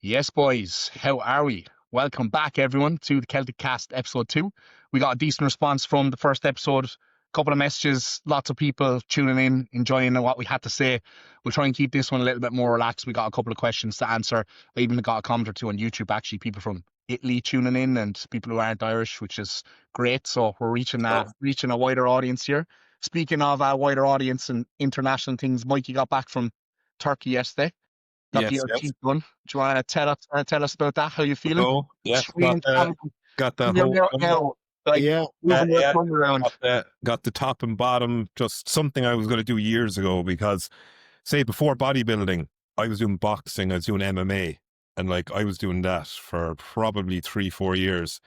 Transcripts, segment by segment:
Yes, boys. How are we? Welcome back, everyone, to the Celtic Cast episode 2. We got a decent response from the first episode. Couple of messages, lots of people tuning in, enjoying what we had to say. We'll try and keep this one a little bit more relaxed. We got a couple of questions to answer. I even got a comment or two on YouTube, actually, people from Italy tuning in and people who aren't Irish, which is great. So we're reaching a wider audience here. Speaking of a wider audience and international things, Mikey got back from Turkey yesterday. Got the Yes, yes. teeth done. Do you want to tell us about that? How you feeling? Oh, yeah. Trained Got the you're whole now, like yeah, moving your yeah. tongue around. Got the top and bottom. Just something I was going to do years ago because, say, before bodybuilding, I was doing boxing, I was doing MMA, and like I was doing that for probably 3-4 years.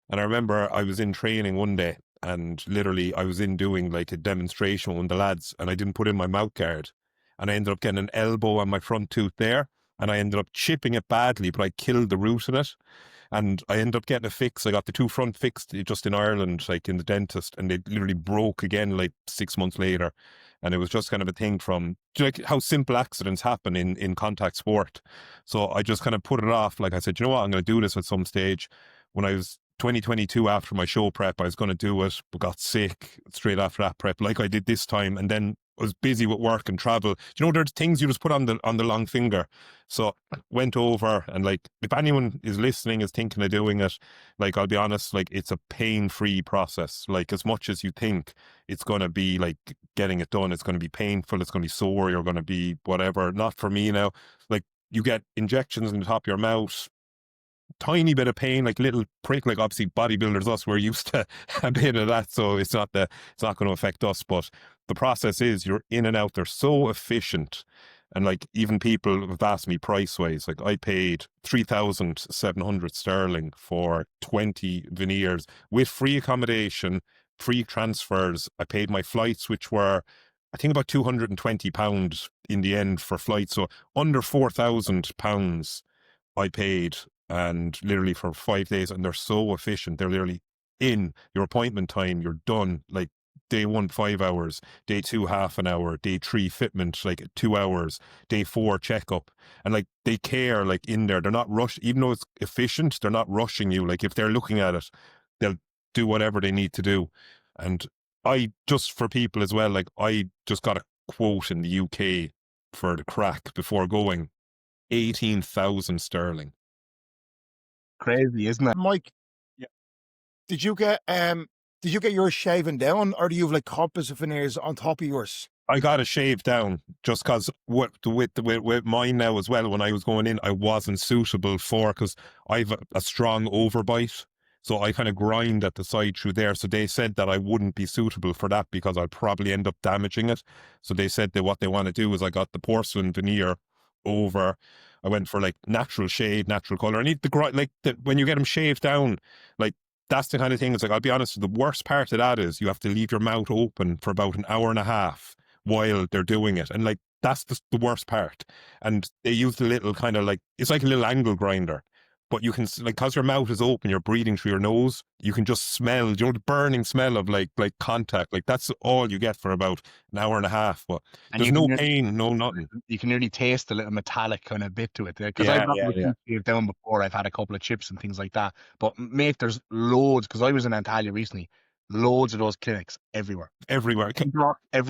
And I remember I was in training one day, and literally I was in doing like a demonstration with one of the lads, and I didn't put in my mouth guard, and I ended up getting an elbow on my front tooth there, and I ended up chipping it badly, but I killed the root in it. And I ended up getting a fix. I got the two front fixed just in Ireland, like in the dentist, and they literally broke again like 6 months later. And it was just kind of a thing from like how simple accidents happen in contact sport. So I just kind of put it off. Like I said, you know what, I'm going to do this at some stage. When I was 2022 after my show prep, I was going to do it, but got sick straight after that prep, like I did this time. And then I was busy with work and travel. You know, there's things you just put on the long finger. So went over, and like if anyone is listening is thinking of doing it, like I'll be honest, like it's a pain-free process. Like as much as you think it's going to be like getting it done, it's going to be painful, it's going to be sore, you're going to be whatever. Not for me now. Like you get injections in the top of your mouth, tiny bit of pain, like little prick, like obviously bodybuilders, us, we're used to a bit of that, so it's not going to affect us. But the process is you're in and out. They're so efficient. And like even people have asked me price wise, like I paid 3,700 sterling for 20 veneers with free accommodation, free transfers. I paid my flights, which were I think about £220 in the end for flights, so under £4,000 I paid, and literally for 5 days. And they're so efficient. They're literally in your appointment time, you're done. Like day 1, 5 hours, day 2, half an hour, day 3, fitment, like 2 hours, day 4, checkup. And like they care, like in there, they're not rush, even though it's efficient, they're not rushing you. Like if they're looking at it, they'll do whatever they need to do. And I just, for people as well, like I just got a quote in the UK for the crack before going, 18,000 sterling. Crazy, isn't it? Mike, Yeah. did you get yours shaven down, or do you have like composite veneers on top of yours? I got a shave down just because with mine now as well, when I was going in, I wasn't suitable for, because I've a strong overbite. So I kind of grind at the side through there. So they said that I wouldn't be suitable for that because I'll probably end up damaging it. So they said that what they want to do is I got the porcelain veneer over. I went for like natural shade, natural color. I need when you get them shaved down, like that's the kind of thing. It's like, I'll be honest, the worst part of that is you have to leave your mouth open for about an hour and a half while they're doing it. And like, that's the worst part. And they use the little kind of like, it's like a little angle grinder, but you can, like, cause your mouth is open, you're breathing through your nose, you can just smell, you know, the burning smell of like contact. Like that's all you get for about an hour and a half, but And there's no pain, no nothing. You can really taste a little metallic kind of bit to it. Because I've got my teeth shaved down before. I've had a couple of chips and things like that. But mate, there's loads, because I was in Antalya recently, loads of those clinics everywhere. Every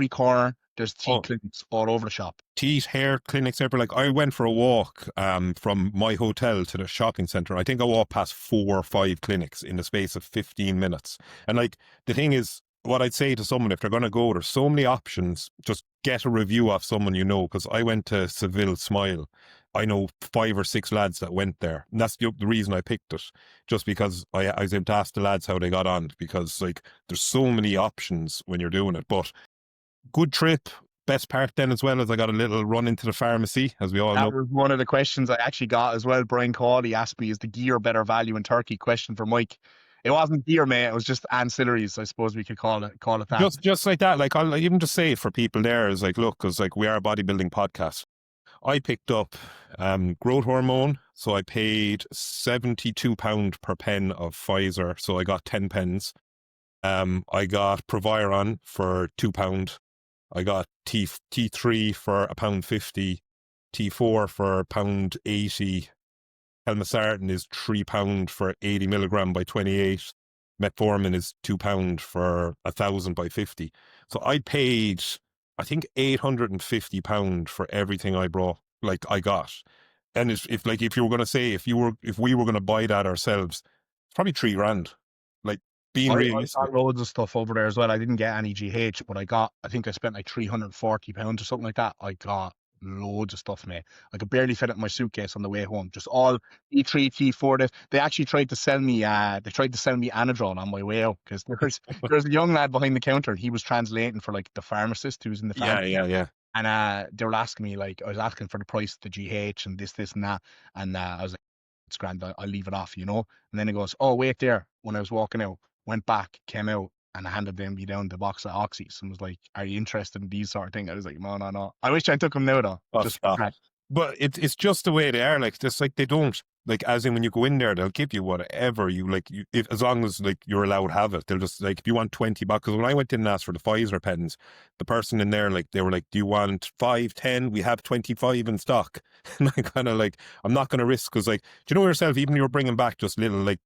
corner, there's teeth clinics all over the shop. Teeth, hair clinics everywhere. Like I went for a walk from my hotel to the shopping centre. I think I walked past 4 or 5 clinics in the space of 15 minutes. And like the thing is, what I'd say to someone, if they're going to go, there's so many options. Just get a review off someone you know, because I went to Seville Smile. I know 5 or 6 lads that went there. And that's the reason I picked it, just because I was able to ask the lads how they got on, because like there's so many options when you're doing it. But good trip. Best part then as well, as I got a little run into the pharmacy, as we all know. That was one of the questions I actually got as well. Brian Cawley asked me, is the gear better value in Turkey? Question for Mike. It wasn't gear, mate. It was just ancillaries, I suppose we could call it that. Just like that. Like I'll even just say it for people there, is like, look, because like we are a bodybuilding podcast. I picked up growth hormone, so I paid £72 per pen of Pfizer, so I got 10 pens. I got Proviron for £2. I got T3 for £1.50, T4 for £1.80, Telmisartan is £3 for 80 milligram by 28. Metformin is £2 for 1,000 by 50. So I paid, I think, £850 for everything I brought, like I got. And if you were going to say, if we were going to buy that ourselves, it's probably £3,000. Like, being I realistic. got loads of stuff over there as well. I didn't get any GH, but I think I spent like £340 or something like that. I got loads of stuff, mate. I could barely fit it in my suitcase on the way home. Just all T3, T4. They actually tried to sell me, Anadrol on my way out, because there's a young lad behind the counter. He was translating for like the pharmacist who's in the Yeah, pharmacy. yeah. And they were asking me, like, I was asking for the price of the GH and this, and that. And I was like, it's grand, I'll leave it off, you know? And then he goes, oh, wait there. When I was walking out, went back, came out, and I handed me down the box of oxys and was like, are you interested in these sort of things? I was like, no, no, no. I wish I took them now, though. Oh, Just stop. crack. But it's just the way they are. Like, just like they don't, like, as in when you go in there, they'll give you whatever you like. If as long as like you're allowed to have it, they'll just like, if you want 20 bucks. Because when I went in and asked for the Pfizer pens, the person in there, like, they were like, do you want 5, 10? We have 25 in stock. And I kind of like, I'm not going to risk, because like, do you know yourself, even you're bringing back just little like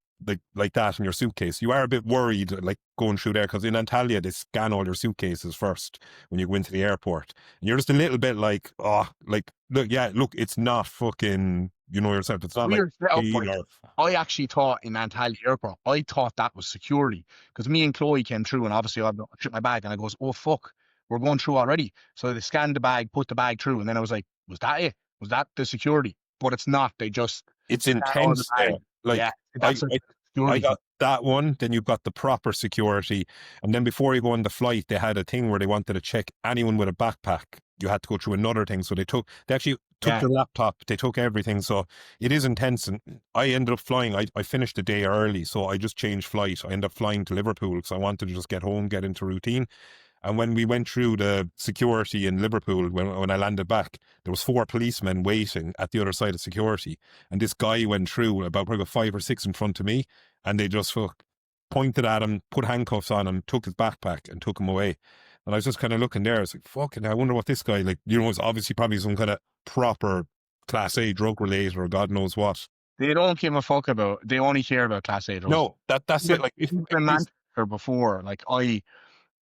that in your suitcase, you are a bit worried, like, going through there, because in Antalya they scan all your suitcases first when you go into the airport, and you're just a little bit like, oh, like, look, it's not fucking, you know yourself, it's not like Weird setup, pain but or I actually thought in Antalya Airport, I thought that was security, because me and Chloe came through, and obviously I took my bag, and I goes, oh fuck, we're going through already. So they scanned the bag, put the bag through, and then I was like, was that it? Was that the security? But it's not. They just it's scan all the intense there. bags. Like, Yeah, I, that's like I I security thing. got that one, then you've got the proper security. And then before you go on the flight, they had a thing where they wanted to check anyone with a backpack. You had to go through another thing. So they actually took Yeah, your laptop, they took everything. So it is intense. And I ended up flying, I finished the day early. So I just changed flight. I ended up flying to Liverpool because I wanted to just get home, get into routine. And when we went through the security in Liverpool, when I landed back, there was 4 policemen waiting at the other side of security. And this guy went through, about probably 5 or 6 in front of me, and they just pointed at him, put handcuffs on him, took his backpack and took him away. And I was just kind of looking there. I was like, fucking, I wonder what this guy, like, you know, it's obviously probably some kind of proper Class A drug related or God knows what. they don't give a fuck about. They only care about Class A drugs. No, that's it. Like, if Even in Manchester before, like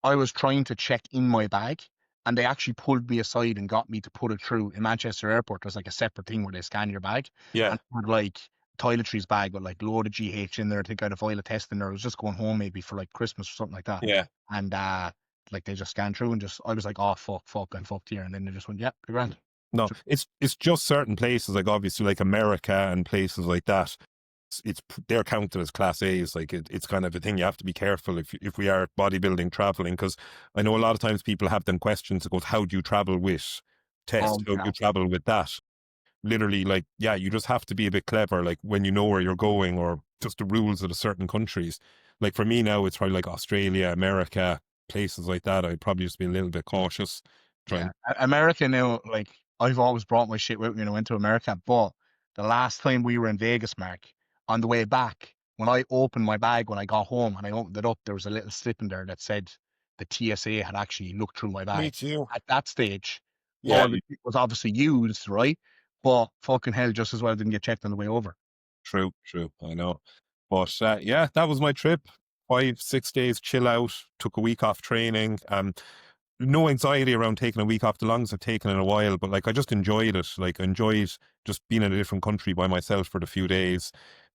I was trying to check in my bag, and they actually pulled me aside and got me to put it through. In Manchester Airport, there's like a separate thing where they scan your bag, yeah, and I had like toiletries bag with like load of GH in there. I think I had a vial of test in there. I was just going home maybe for like Christmas or something like that. yeah. And like they just scanned through, and I was like, oh fuck, I'm fucked here. And then they just went, yeah, you're grand. No, it's just certain places, like obviously like America and places like that. They're counted as Class A's. Like, it's kind of a thing you have to be careful if we are bodybuilding traveling, because I know a lot of times people have them questions that goes, how do you travel with test? How do Yeah. you travel with that? Literally, like, yeah, you just have to be a bit clever, like when you know where you're going, or just the rules of the certain countries. Like for me now, it's probably like Australia, America, places like that. I'd probably just be a little bit cautious. Yeah, America now, like I've always brought my shit with me when I went to America, but the last time we were in Vegas, Mark, on the way back, when I opened my bag when I got home and I opened it up, there was a little slip in there that said the TSA had actually looked through my Me bag. too. At that stage, Yeah, all the shit was obviously used, right? But fucking hell, just as well didn't get checked on the way over. true. I know. But yeah, that was my trip. 5, 6 days chill out. Took a week off training. No anxiety around taking a week off. The longest I've taken in a while, but like I just enjoyed it. Like, I enjoyed just being in a different country by myself for the few days.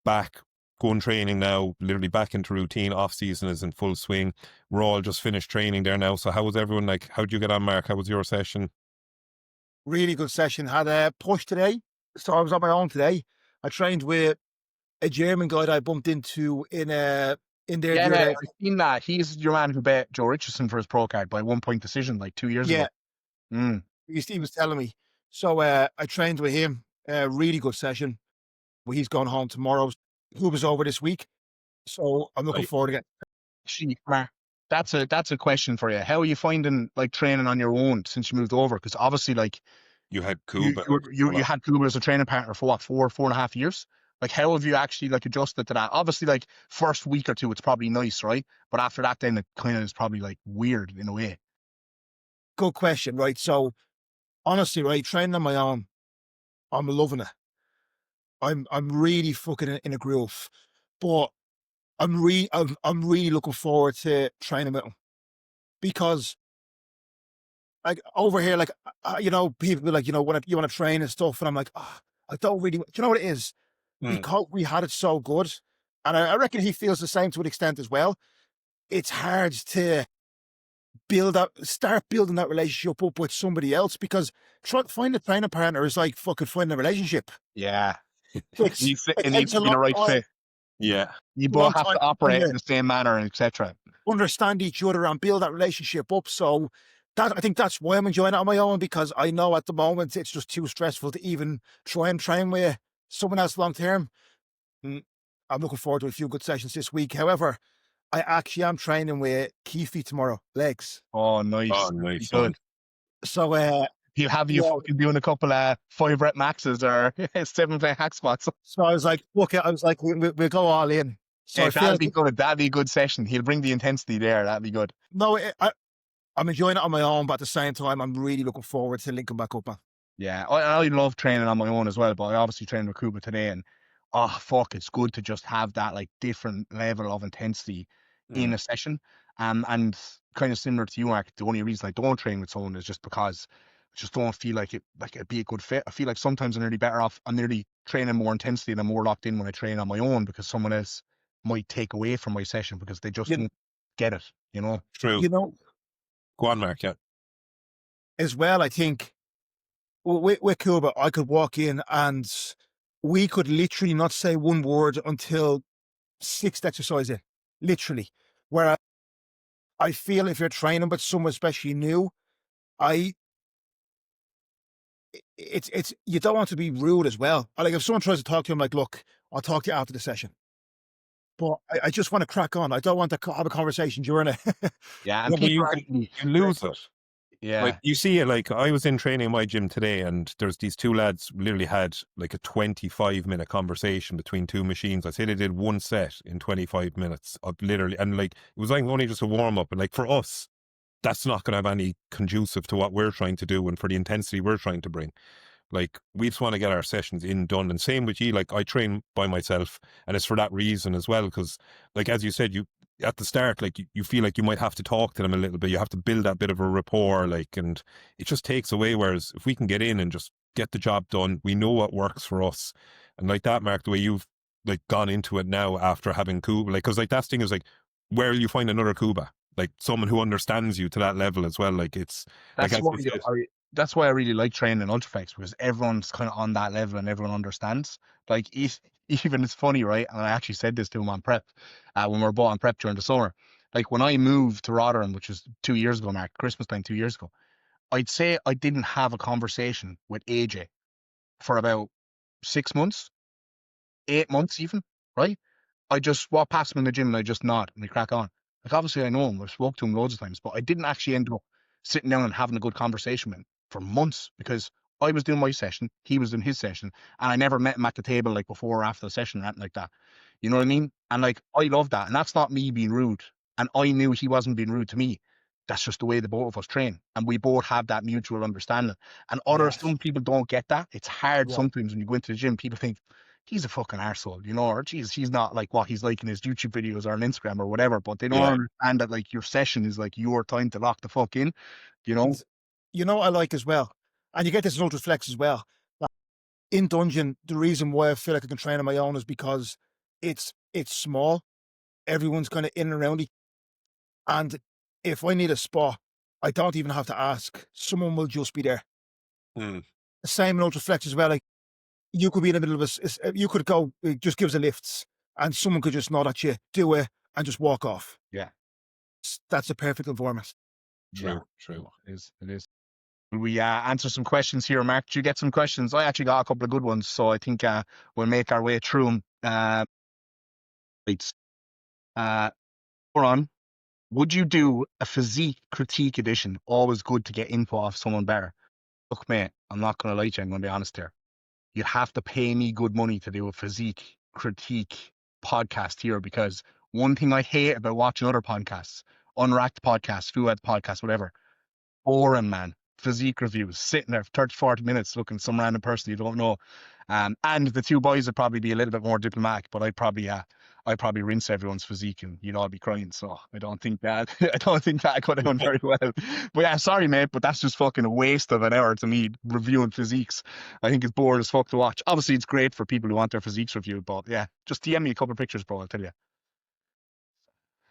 Back going training now, literally back into routine. Off season is in full swing. We're all just finished training there now. So how was everyone? Like, how'd you get on, Mark? How was your session? Really good session. Had a push today, so I was on my own today. I trained with a German guy that I bumped into in there the Yeah, other day. I've seen that. He's your man who bet Joe Richardson for his pro card by 1 point decision like 2 years ago. Mm. He was telling me. So I trained with him. Really good session. Well, he's going home tomorrow. Who was over this week? So I'm looking Right. forward to it. Actually, Mark, that's a question for you. How are you finding like training on your own since you moved over? Because obviously, like You had you Cuba. you had Kuba as a training partner for what, 4.5 years? Like, how have you actually like adjusted to that? Obviously, like first week or two, it's probably nice, right? But after that, then it kind of is probably like weird in a way. Good question, right? So honestly, right, training on my own, I'm loving it. I'm really fucking in a groove, but I'm really looking forward to training with him because like over here, like you know, people be like, you know, you want to train and stuff, and I'm like, I don't really. Do you know what it is? Because we had it so good, and I reckon he feels the same to an extent as well. It's hard to start building that relationship up with somebody else because find a training partner is like fucking finding a relationship. Yeah. It's, It it needs takes a to be the long right time, fit. Yeah. You long both have time to to kind operate in of the same manner, etc. understand each other and build that relationship up. So I think that's why I'm enjoying it on my own, because I know at the moment it's just too stressful to even try and train with someone else long term. I'm looking forward to a few good sessions this week. However, I actually am training with Keefe tomorrow, legs. Oh, nice. Oh, Be nice. good. So He'll have you yeah. fucking doing a couple of 5 rep maxes or 7 play hack squats. So I was like, okay, we'll go all in. So Yeah, I feel that'll like, be good. That'll be a good session. He'll bring the intensity there. That'll be good. no, I'm enjoying it on my own, but at the same time, I'm really looking forward to linking back up, man. Yeah, I love training on my own as well, but I obviously trained with Cuba today, and oh fuck, it's good to just have that like different level of intensity in a session. And kind of similar to you, Mark, the only reason I don't train with someone is just because I just don't feel like it'd be a good fit. I feel like sometimes I'm nearly better off. I'm nearly training more intensity and I'm more locked in when I train on my own because someone else might take away from my session because they just You, won't get it, you know? True. you know, Go on, Mark. Yeah. as well, I think with Cuba, I could walk in and we could literally not say one word until 6th exercise in, literally. Where I feel if you're training with someone especially new, it's you don't want to be rude as well. Like if someone tries to talk to you, I'm like, look, I'll talk to you after the session. But I just want to crack on. I don't want to have a conversation during it. Yeah, and Yeah, but people you are can actually, you lose it. yeah, Like you see it, like I was in training in my gym today and there's these two lads literally had like a 25-minute conversation between two machines. I say they did one set in 25 minutes of literally, and like it was like only just a warm up. And like for us, that's not going to have any conducive to what we're trying to do and for the intensity we're trying to bring. Like we just want to get our sessions in done. And same with you, like I train by myself and it's for that reason as well. Cause like, as you said, you at the start, like you feel like you might have to talk to them a little bit. You have to build that bit of a rapport, like, and it just takes away. Whereas if we can get in and just get the job done, we know what works for us. And like that, Mark, the way you've like gone into it now after having Cuba, like, cause like that thing is like, where will you find another Cuba? Like someone who understands you to that level as well. Like it's like, that's as why you said, that's why I really like training in Ultraflex because everyone's kind of on that level and everyone understands. Like even it's funny, right? And I actually said this to him on prep when we were both on prep during the summer. Like when I moved to Rotherham, which was 2 years ago, Mark, Christmas time 2 years ago, I'd say I didn't have a conversation with AJ for about 6 months, 8 months even, right? I just walk past him in the gym and I just nod and we crack on. Like obviously I know him, I've spoke to him loads of times, but I didn't actually end up sitting down and having a good conversation with him for months because I was doing my session, he was doing his session, and I never met him at the table like before or after the session or anything like that. You know what I mean? And like I love that. And that's not me being rude. And I knew he wasn't being rude to me. That's just the way the both of us train. And we both have that mutual understanding. And some people don't get that. It's hard sometimes when you go into the gym, people think, he's a fucking arsehole, you know, or geez, he's not like what he's like in his YouTube videos or on Instagram or whatever, but they don't understand that like your session is like your time to lock the fuck in, you know? And, you know, I like as well, and you get this in Ultraflex as well. Like, in Dungeon, the reason why I feel like I can train on my own is because it's small. Everyone's kind of in and around each, and if I need a spot, I don't even have to ask. Someone will just be there. The same in Ultraflex as well. Like you could be in the middle of you could go, just give us a lifts, and someone could just nod at you, do it, and just walk off. Yeah. That's a perfect environment. True. It is. Will we answer some questions here, Mark? Did you get some questions? I actually got a couple of good ones, so I think we'll make our way through them. On. Would you do a physique critique edition? Always good to get info off someone better. Look, mate, I'm not going to lie to you. I'm going to be honest here. You have to pay me good money to do a physique critique podcast here because one thing I hate about watching other podcasts, unracked podcasts, Fuad podcasts, whatever, boring, man. Physique reviews, sitting there for 30, 40 minutes looking at some random person you don't know. And the two boys would probably be a little bit more diplomatic, but I'd probably rinse everyone's physique and you'd all be crying. So I don't think that I don't think that could have done very well. But yeah, sorry mate, but that's just fucking a waste of an hour to me reviewing physiques. I think it's boring as fuck to watch. Obviously it's great for people who want their physiques reviewed, but yeah, just DM me a couple of pictures, bro, I'll tell you.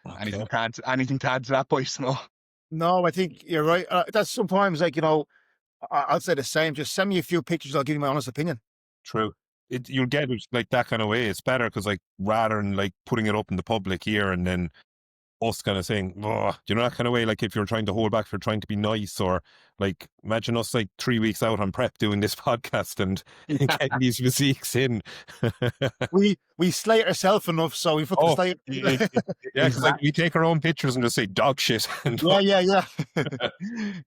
Okay. Anything to add to that, boys? No. No, I think you're right. That's sometimes like, I'll say the same. Just send me a few pictures. I'll give you my honest opinion. True. You'll get it like that kind of way. It's better because like rather than like putting it up in the public here and then us kind of saying, oh, you know, that kind of way, like if you're trying to hold back, if you're trying to be nice, or like imagine us like 3 weeks out on prep doing this podcast and getting these physiques in. We slate ourselves enough, so we fucking Oh, slate. yeah, because like we take our own pictures and just say dog shit. And Yeah.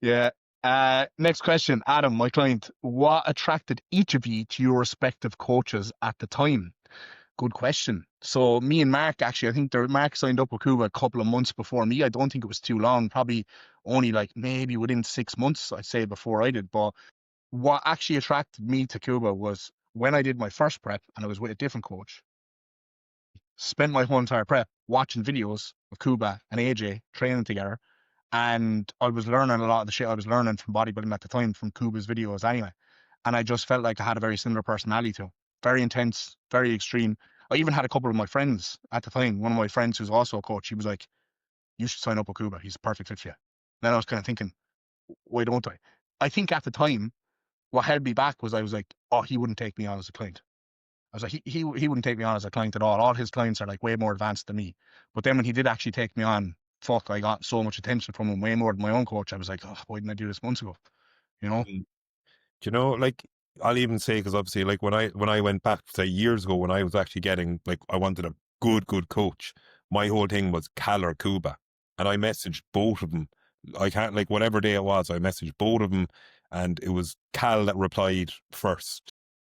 Yeah. Next question, Adam, my client. What attracted each of you to your respective coaches at the time? Good question. So me and Mark, actually, I think Mark signed up with Cuba a couple of months before me. I don't think it was too long, probably only like maybe within 6 months, I'd say, before I did. But what actually attracted me to Cuba was when I did my first prep and I was with a different coach. Spent my whole entire prep watching videos of Cuba and AJ training together. And I was learning a lot of the shit I was learning from bodybuilding at the time from Cuba's videos anyway. And I just felt like I had a very similar personality to him. Very intense, very extreme. I even had a couple of my friends at the time. One of my friends who's also a coach, he was like, you should sign up with Cuba. He's a perfect fit for you. Then I was kind of thinking, why don't I? I think at the time, what held me back was I was like, oh, he wouldn't take me on as a client. I was like, he wouldn't take me on as a client at all. All his clients are like way more advanced than me. But then when he did actually take me on, fuck, I got so much attention from him, way more than my own coach. I was like, oh, why didn't I do this months ago? You know? do you know, like I'll even say because obviously, like when I went back say years ago when I was actually getting like I wanted a good coach. My whole thing was Cal or Cuba, and I messaged both of them. I can't like whatever day it was, I messaged both of them, and it was Cal that replied first.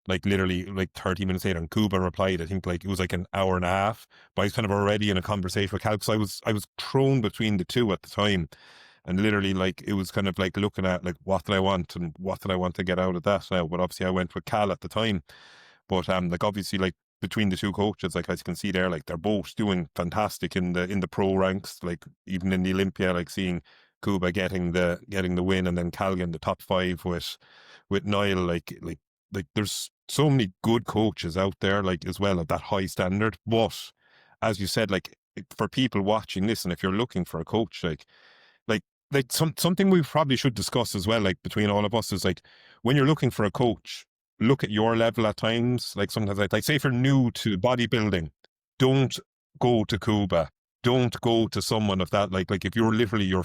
Like literally like 30 minutes later, and Cuba replied. I think like it was like an hour and a half. But I was kind of already in a conversation with Cal because I was thrown between the two at the time. And literally, like, it was kind of like looking at, like, what did I want and what did I want to get out of that now? But obviously, I went with Cal at the time. But, like, obviously, like, between the two coaches, like, as you can see there, like, they're both doing fantastic in the pro ranks, like, even in the Olympia, like, seeing Cuba getting the win and then Cal getting the top 5 with Niall, like, there's so many good coaches out there, like, as well, at that high standard. But, as you said, like, for people watching this, and if you're looking for a coach, like something we probably should discuss as well, like between all of us, is like when you're looking for a coach, look at your level at times. Like sometimes, like say if you're new to bodybuilding, don't go to Cuba. Don't go to someone of that. Like if you're literally you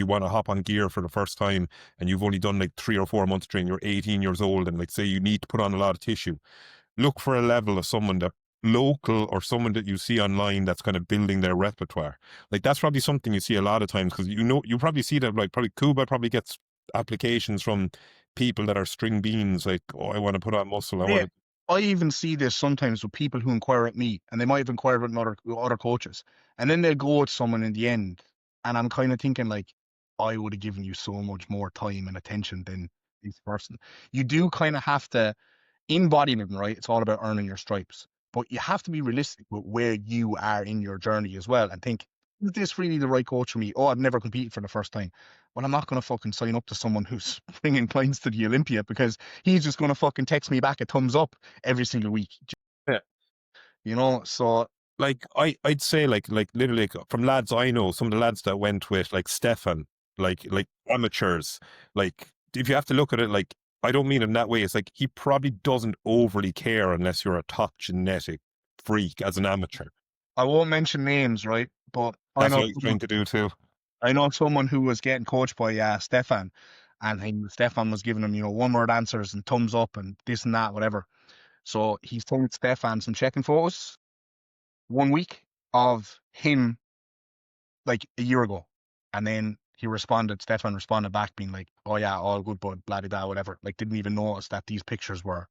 want to hop on gear for the first time and you've only done like 3 or 4 months training, you're 18 years old, and like say you need to put on a lot of tissue. Look for a level of someone that local or someone that you see online that's kind of building their repertoire. Like that's probably something you see a lot of times because you probably see that like probably Cuba probably gets applications from people that are string beans, like, oh, I want to put on muscle. Yeah. I even see this sometimes with people who inquire at me, and they might have inquired with other coaches, and then they'll go with someone in the end, and I'm kind of thinking like, I would have given you so much more time and attention than this person. You do kind of have to, in bodybuilding, right? It's all about earning your stripes, but you have to be realistic with where you are in your journey as well, and think, is this really the right coach for me? Oh, I've never competed for the first time. Well, I'm not going to fucking sign up to someone who's bringing clients to the Olympia because he's just going to fucking text me back a thumbs up every single week. Yeah. You know, so Like I'd say like literally like, from lads I know, some of the lads that went with like Stefan, like amateurs, like if you have to look at it, like I don't mean in that way. It's like he probably doesn't overly care unless you're a top genetic freak as an amateur. I won't mention names, right? But That's what I'm trying to do too. I know someone who was getting coached by Stefan, and Stefan was giving him, one word answers and thumbs up and this and that, whatever. So he's told Stefan some checking photos 1 week of him like a year ago. And then Stefan responded back being like, oh yeah, all good, bud, blah, blah, blah, whatever. Like didn't even notice that these pictures were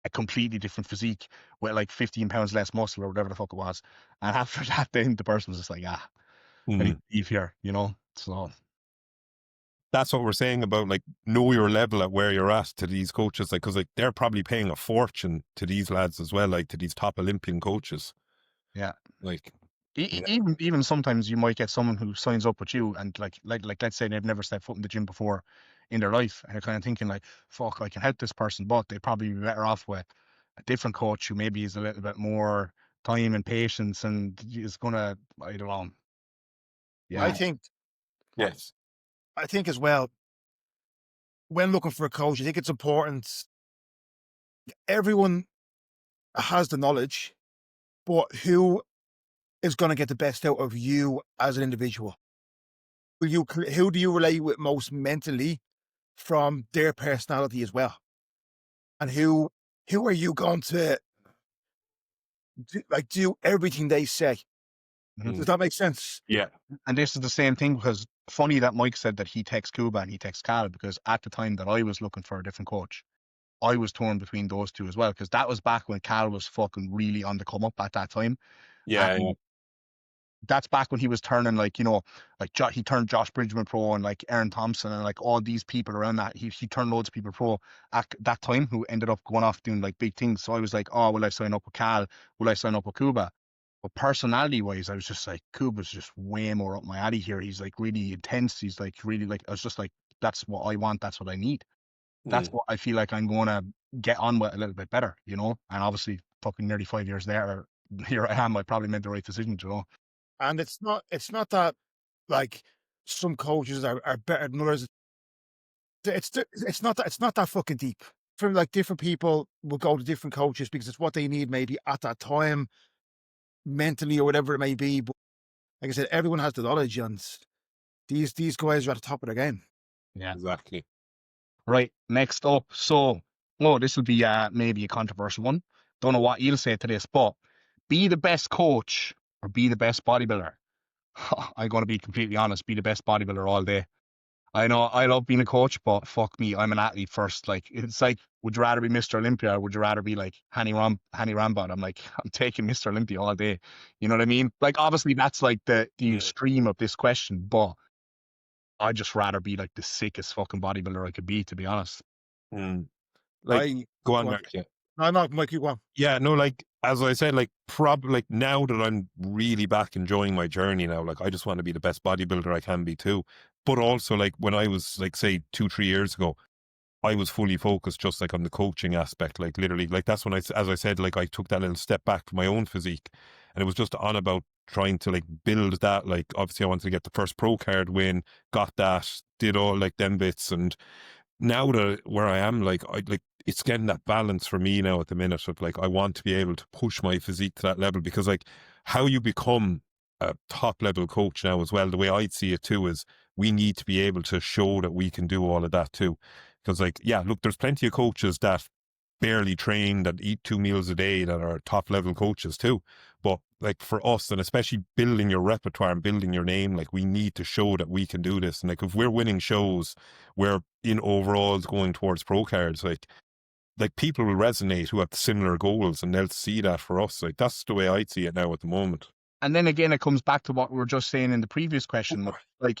a completely different physique with like 15 pounds less muscle or whatever the fuck it was. And after that, then the person was just like, I need to leave here, So that's what we're saying about like know your level at where you're at to these coaches, like because like they're probably paying a fortune to these lads as well, like to these top Olympian coaches. Yeah. Like, yeah, Even sometimes you might get someone who signs up with you and like let's say they've never stepped foot in the gym before in their life and they're kind of thinking like, fuck, I can help this person, but they'd probably be better off with a different coach who maybe is a little bit more time and patience and is gonna, I don't know. I Yeah. think, yes, I think as well, when looking for a coach, I think it's important. Everyone has the knowledge, but who is going to get the best out of you as an individual? Who do you relate with most mentally from their personality as well? And who are you going to do everything they say? Mhm. Does that make sense? yeah, And this is the same thing because funny that Mike said that he texts Cuba and he texts Cal because at the time that I was looking for a different coach, I was torn between those two as well because that was back when Cal was fucking really on the come up at that time. yeah, And that's back when he was turning like, he turned Josh Bridgman pro and like Aaron Thompson and like all these people around that. He turned loads of people pro at that time who ended up going off doing like big things. So I was like, oh, will I sign up with Cal? Will I sign up with Cuba? But personality wise, I was just like, Cuba's just way more up my alley here. He's like really intense. He's like really like, I was just like, that's what I want. That's what I need. That's what I feel like I'm going to get on with a little bit better, And obviously, fucking nearly 5 years there, here I am. I probably made the right decision. And it's not that like some coaches are better than others. It's not that fucking deep. From like different people will go to different coaches because it's what they need maybe at that time, mentally or whatever it may be. But like I said, everyone has the knowledge, and these guys are at the top of their game. Yeah. exactly. Right. Next up. So, this will be maybe a controversial one. Don't know what you'll say to this, but be the best coach or be the best bodybuilder. I'm going to be completely honest. Be the best bodybuilder all day. I know I love being a coach, but fuck me, I'm an athlete first. Like it's like, would you rather be Mr. Olympia or would you rather be like Hanny Rambod? I'm like, I'm taking Mr. Olympia all day. You know what I mean? Like obviously that's like the Mm, extreme of this question, but I'd just rather be like the sickest fucking bodybuilder I could be, to be honest. mm. Like, I go on, go on. Mark. Yeah. No, Mike, you go on. Yeah, no, like as I said, like probably like now that I'm really back enjoying my journey now, like I just want to be the best bodybuilder I can be too. But also like when I was like say 2, 3 years ago, I was fully focused just like on the coaching aspect, like literally, like that's when as I said, like I took that little step back from my own physique, and it was just on about trying to like build that. Like obviously, I wanted to get the first pro card win, got that, did all like them bits, and now that where I am, like I like it's getting that balance for me now at the minute of like I want to be able to push my physique to that level because like how you become a top level coach now as well, the way I'd see it too is we need to be able to show that we can do all of that too. Because like, yeah, look, there's plenty of coaches that barely train, that eat 2 meals a day, that are top level coaches too. But like for us, and especially building your repertoire and building your name, like we need to show that we can do this. And like if we're winning shows, we're in overalls going towards pro cards, like people will resonate who have similar goals and they'll see that for us. Like that's the way I'd see it now at the moment. And then again, it comes back to what we were just saying in the previous question, like,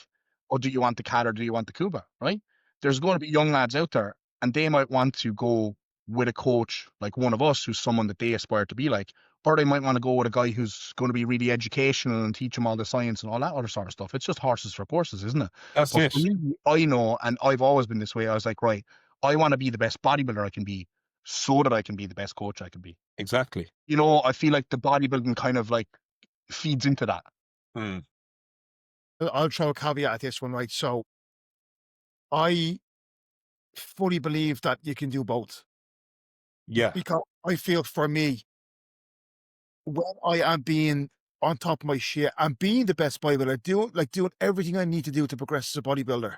oh, do you want the cat or do you want the Cuba, right? There's going to be young lads out there and they might want to go with a coach like one of us who's someone that they aspire to be like, or they might want to go with a guy who's going to be really educational and teach them all the science and all that other sort of stuff. It's just horses for courses, isn't it? That's But it. for me, I know, and I've always been this way, I was like, right, I want to be the best bodybuilder I can be so that I can be the best coach I can be. Exactly. I feel like the bodybuilding kind of like feeds into that. Mm. I'll throw a caveat at this one, right? So I fully believe that you can do both Yeah. because I feel for me, when I am being on top of my shit and being the best bodybuilder, doing everything I need to do to progress as a bodybuilder,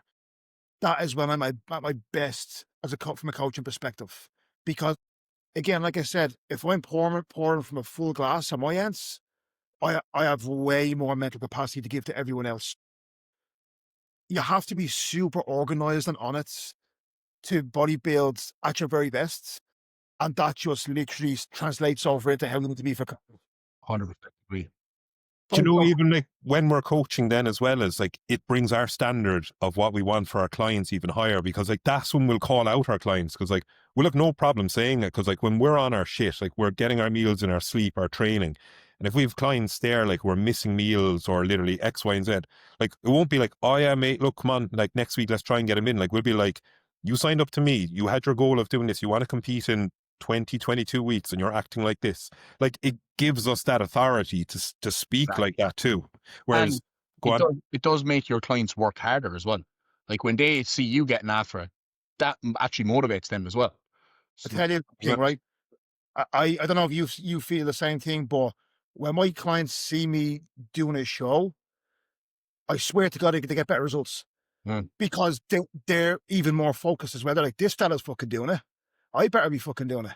that is when I'm at my best as from a coaching perspective. Because again, like I said, if I'm pouring from a full glass on my ends, I have way more mental capacity to give to everyone else. You have to be super organized and on it to bodybuild at your very best. And that just literally translates over into how you need to be for. 100% agree. Do you know, So, even like when we're coaching then as well, as like it brings our standard of what we want for our clients even higher, because like that's when we'll call out our clients, because like we'll have no problem saying it, because like when we're on our shit, like we're getting our meals in our sleep, our training, and if we have clients there like we're missing meals or literally X, Y, and Z, like it won't be like, oh yeah mate, look, come on, like next week let's try and get them in. Like we'll be like, you signed up to me, you had your goal of doing this, you want to compete in 22 weeks and you're acting like this. Like it gives us that authority to speak like Exactly. that too. Whereas, And go on. it does make your clients work harder as well. Like when they see you getting after it, that actually motivates them as well. I So, tell you the thing, right? I don't know if you feel the same thing, but when my clients see me doing a show, I swear to God, they get better results mm, because they're even more focused as well. They're like, this fella's fucking doing it. I better be fucking doing it.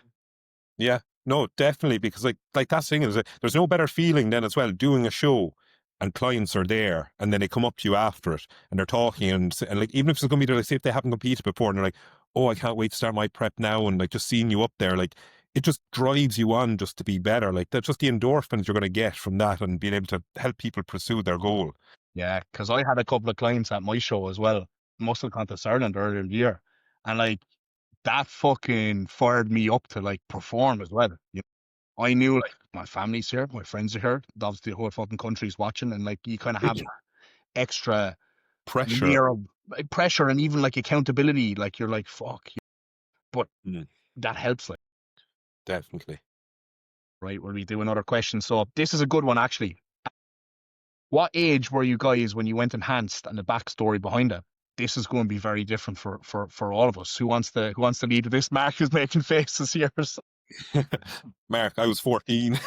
Yeah, no, definitely, because like that thing is, there's no better feeling than as well doing a show and clients are there and then they come up to you after it and they're talking and like even if it's going to be like, say if they haven't competed before and they're like, oh, I can't wait to start my prep now, and like just seeing you up there, like it just drives you on just to be better. Like that's just the endorphins you're going to get from that and being able to help people pursue their goal. yeah, because I had a couple of clients at my show as well, Muscle Contest Ireland earlier in the year, and like that fucking fired me up to like perform as well. I knew like my family's here, my friends are here, obviously the whole fucking country's watching, and like you kind of have extra Pressure. layer of like, pressure and even like accountability. Like you're like fuck, but Mm, that helps. Like definitely. right, will we do another question? So this is a good one actually. What age were you guys when you went enhanced, and the backstory behind it? This is going to be very different for all of us. Who wants to lead with this? Mark is making faces here. Mark, I was 14.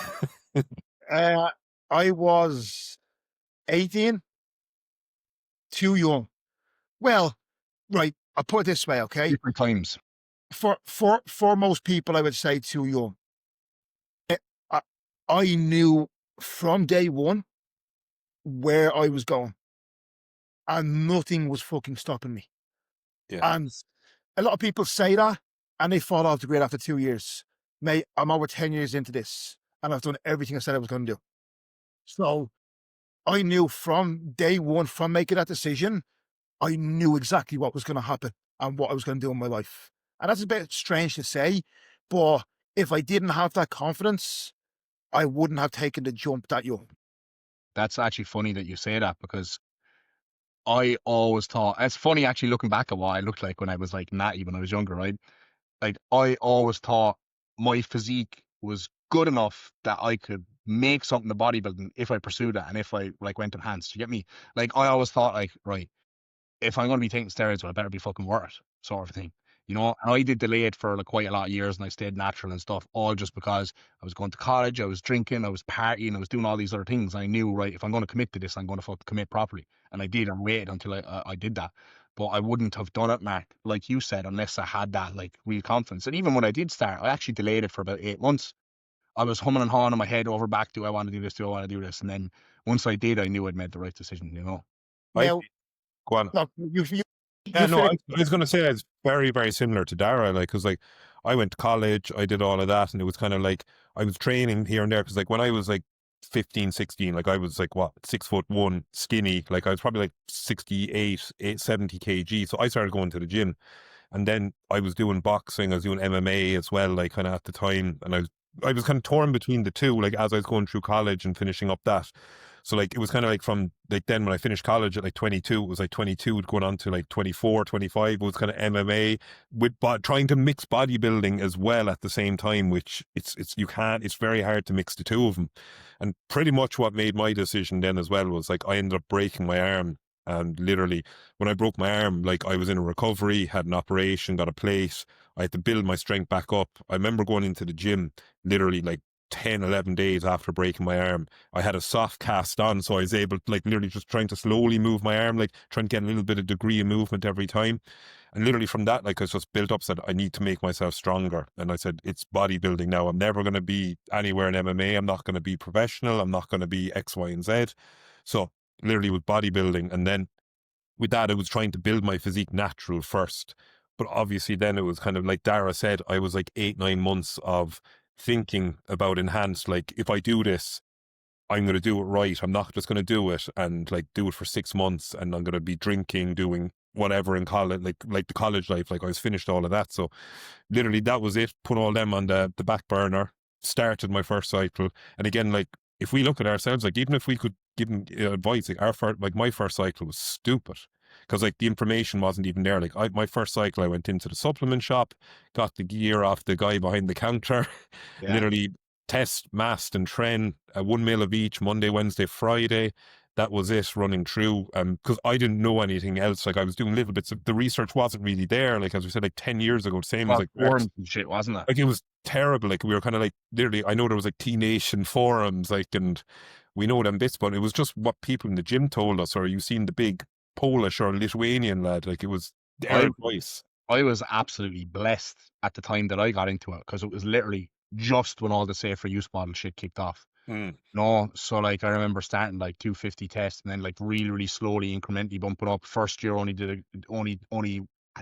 Uh, I was 18, too young. Well, right. I'll put it this way, okay? Different times. For most people, I would say too young. I, I knew from day one where I was going, and nothing was fucking stopping me. Yeah. And a lot of people say that, and they fall off the grid after 2 years. Mate, I'm over 10 years into this, and I've done everything I said I was going to do. So I knew from day one, from making that decision, I knew exactly what was going to happen and what I was going to do in my life. And that's a bit strange to say, but if I didn't have that confidence, I wouldn't have taken the jump that young. That's actually funny that you say that, because I always thought it's funny actually looking back at what I looked like when I was like natty when I was younger, right? Like I always thought my physique was good enough that I could make something of bodybuilding if I pursued that and if I like went enhanced. You get me? Like I always thought like, right, if I'm going to be taking steroids, well, I better be fucking worth it, sort of thing. And I did delay it for like quite a lot of years, and I stayed natural and stuff, all just because I was going to college, I was drinking, I was partying, I was doing all these other things. I knew, right, if I'm going to commit to this, I'm going to fucking commit properly. And I did, and waited until I did that. But I wouldn't have done it, Mark, like you said, unless I had that like real confidence. And even when I did start, I actually delayed it for about 8 months. I was humming and hawing in my head over back, do I want to do this? Do I want to do this? And then once I did, I knew I'd made the right decision. I Now, Go on. look, you Yeah, no, finish. I was going to say it's very, very similar to Dara, like, because like I went to college, I did all of that, and it was kind of like I was training here and there, because like when I was like 15, 16, like I was like what, 6'1", skinny, like I was probably like 68, 70 kg. So I started going to the gym, and then I was doing boxing, I was doing MMA as well, like kind of at the time, and I was kind of torn between the two, like as I was going through college and finishing up that. So like it was kind of like from like then when I finished college at like 22, it was like 22 going on to like 24, 25, it was kind of MMA with trying to mix bodybuilding as well at the same time, which it's very hard to mix the two of them. And pretty much what made my decision then as well was like I ended up breaking my arm. And literally, when I broke my arm, like I was in a recovery, had an operation, got a plate. I had to build my strength back up. I remember going into the gym literally like 10, 11 days after breaking my arm. I had a soft cast on, so I was able to like literally just trying to slowly move my arm, like trying to get a little bit of degree of movement every time. And literally from that, like I just built up, said, I need to make myself stronger. And I said, it's bodybuilding now. I'm never going to be anywhere in MMA. I'm not going to be professional. I'm not going to be X, Y, and Z. So literally with bodybuilding. And then with that, I was trying to build my physique natural first. But obviously then it was kind of like Dara said, I was like 8, 9 months of thinking about enhanced, like if I do this, I'm going to do it right. I'm not just going to do it and like do it for 6 months and I'm going to be drinking, doing whatever in college, like the college life. Like I was finished all of that. So literally that was it. Put all them on the back burner, started my first cycle. And again, like if we look at ourselves, like even if we could give them advice, like my first cycle was stupid because like the information wasn't even there. Like my first cycle, I went into the supplement shop, got the gear off the guy behind the counter, Yeah. literally test, mast and tren, 1 mil of each, Monday, Wednesday, Friday. That was it running through. Because I didn't know anything else. Like I was doing little bits of the research wasn't really there. Like as we said, like 10 years ago, same as like Forums and shit, wasn't it? like it was terrible. Like we were kind of like literally, I know there was like T-Nation forums, like, and we know them bits, but it was just what people in the gym told us, or you seen the big Polish or Lithuanian lad. Like it was their advice. I was absolutely blessed at the time that I got into it because it was literally just when all the safer use model shit kicked off. No, so like I remember starting like 250 tests and then like really slowly, incrementally bumping up. First year I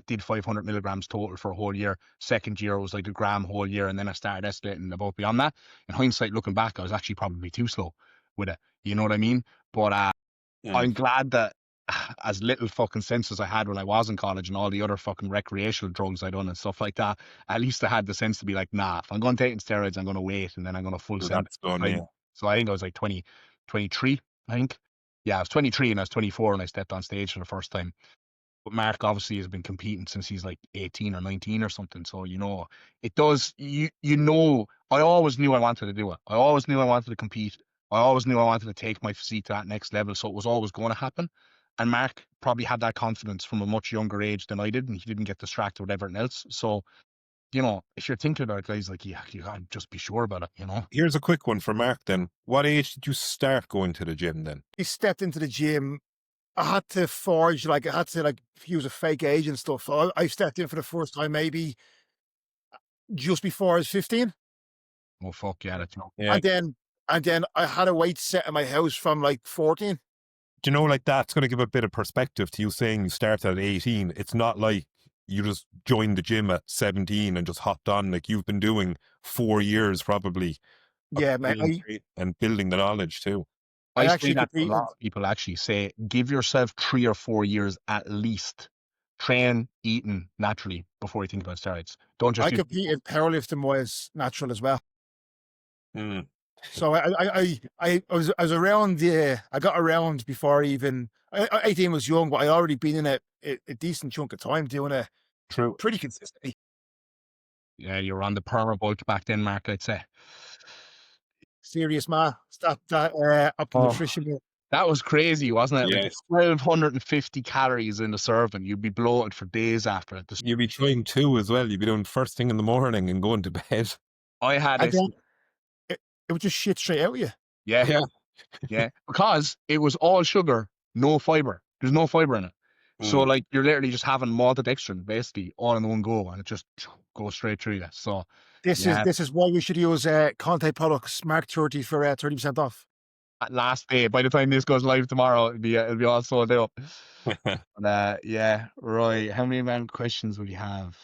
did 500 milligrams total for a whole year. Second year was like a gram whole year, and then I started escalating above beyond that. In hindsight, looking back, I was actually probably too slow with it. You know what I mean? But I'm glad that as little fucking sense as I had when I was in college and all the other fucking recreational drugs I done and stuff like that, at least I had the sense to be like, nah, if I'm going to take steroids, I'm going to wait and then I'm going to full send. That's done, yeah. So I think I was like 23, I think. Yeah, I was 23 and I was 24 when I stepped on stage for the first time. But Mark obviously has been competing since he's like 18 or 19 or something. So, you know, it does, I always knew I wanted to do it. I always knew I wanted to compete. I always knew I wanted to take my physique to that next level. So it was always going to happen. And Mark probably had that confidence from a much younger age than I did. And he didn't get distracted with everything else. So, you know, if you're thinking about it, guys, like, yeah, you gotta just be sure about it, you know. Here's a quick one for Mark then. What age did you start going to the gym then? He stepped into the gym. I had to forge, like, I had to, like, use a fake age and stuff. So I stepped in for the first time maybe just before I was 15. Oh, fuck, yeah, that's, Yeah. And then I had a weight set in my house from, like, 14. Do you know, like that's going to give a bit of perspective to you saying you started at 18. It's not like you just joined the gym at 17 and just hopped on. Like you've been doing 4 years probably. Yeah, man. And building the knowledge too. I say actually that to a competed. lot of people actually say, give yourself 3 or 4 years at least. Train, eating naturally before you think about steroids. Don't just. I competed powerlifting was natural as well. Mm. So I was around. I got around before even 18 was young, but I already been in a decent chunk of time doing it. True. Pretty consistently. Yeah, you were on the perma bulk back then, Mark, I'd say. Serious, ma. Stop that up the nutrition meal. That was crazy, wasn't it? Yes. Like 1,250 calories in the serving. You'd be bloated for days after it. You'd be trying 2 as well. You'd be doing first thing in the morning and going to bed. I had it would just shit straight out of you. Yeah. Yeah. Because it was all sugar, no fiber. There's no fiber in it. So like you're literally just having maltodextrin basically all in one go and it just goes straight through you. So this is why we should use Conte products Mark 30 for 30% off. At last day, by the time this goes live tomorrow, it'll be all sold out. Yeah, right. How many amount questions would you have?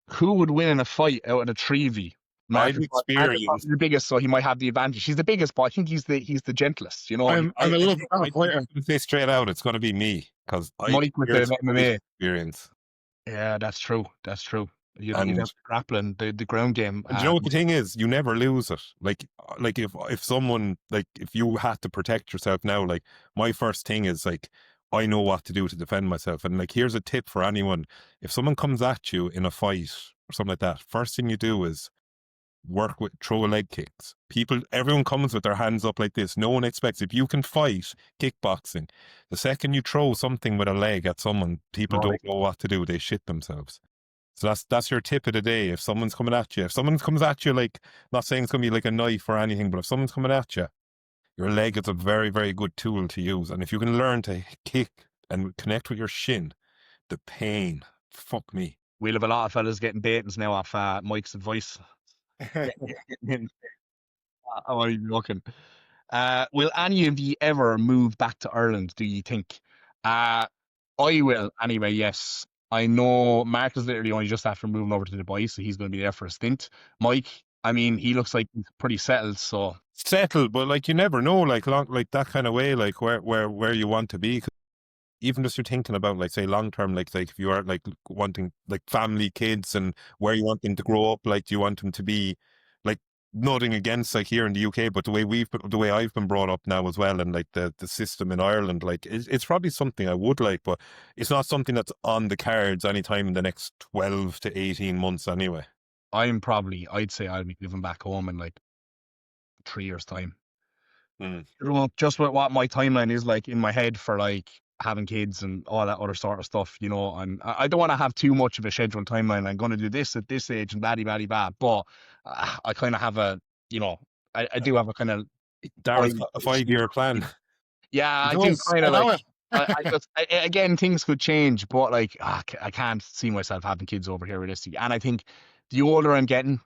Who would win in a fight out of the 3v? I've experienced the biggest, so he might have the advantage. He's the biggest, but I think he's the gentlest. You know, I'm a little bit I'm going to say straight out, it's going to be me because Mike with the MMA experience. Yeah, that's true. That's true. You know, grappling, the ground game. And you know what the thing is? You never lose it. Like if someone, like if you had to protect yourself now, like my first thing is like, I know what to do to defend myself. And like, here's a tip for anyone. If someone comes at you in a fight or something like that, first thing you do is throw leg kicks. Everyone comes with their hands up like this. No one expects, if you can fight kickboxing, the second you throw something with a leg at someone, people don't know what to do. They shit themselves. So that's your tip of the day. If someone's coming at you, like, not saying it's going to be like a knife or anything, but if someone's coming at you, your leg is a very, very good tool to use. And if you can learn to kick and connect with your shin, the pain, fuck me. We'll have a lot of fellas getting datings now off Mike's advice. I want to be looking. Will any of you ever move back to Ireland, do you think? I will anyway, yes. I know Mark is literally only just after moving over to Dubai, so he's going to be there for a stint. Mike, I mean, he looks like he's pretty settled, so settle, but like you never know, like long, like that kind of way, like where you want to be. 'Cause even just you're thinking about, like, say, long term, like if you are like wanting like family, kids, and where you want them to grow up, like do you want them to be like nothing against like here in the UK, but the way I've been brought up now as well, and like the system in Ireland, like it's probably something I would like, but it's not something that's on the cards anytime in the next 12 to 18 months anyway. I'd say I'll be living back home in like 3 years' time. Mm. You know, just what my timeline is like in my head for like having kids and all that other sort of stuff, you know, and I don't want to have too much of a scheduled timeline. I'm going to do this at this age and blah, blah, but I kind of have a, you know, I do have a kind of, Darren's got a 5-year plan. yeah, He I do does. kind I of know like, it. again, things could change, but like, I can't see myself having kids over here realistically. And I think the older I'm getting,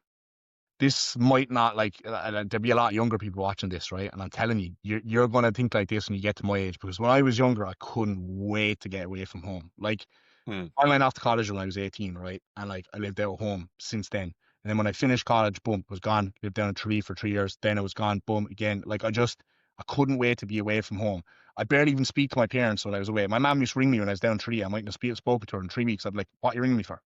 this might not like there'll be a lot of younger people watching this, right? And I'm telling you, you're gonna think like this when you get to my age, because when I was younger, I couldn't wait to get away from home. Like Mm. I went off to college when I was 18, right? And like I lived out at home since then. And then when I finished college, boom, was gone. Lived down in Tralee for 3 years. Then I was gone, boom, again. Like I couldn't wait to be away from home. I barely even speak to my parents when I was away. My mom used to ring me when I was down in Tralee. I mightn't have spoken to her in 3 weeks. I'd be like, "What are you ringing me for?"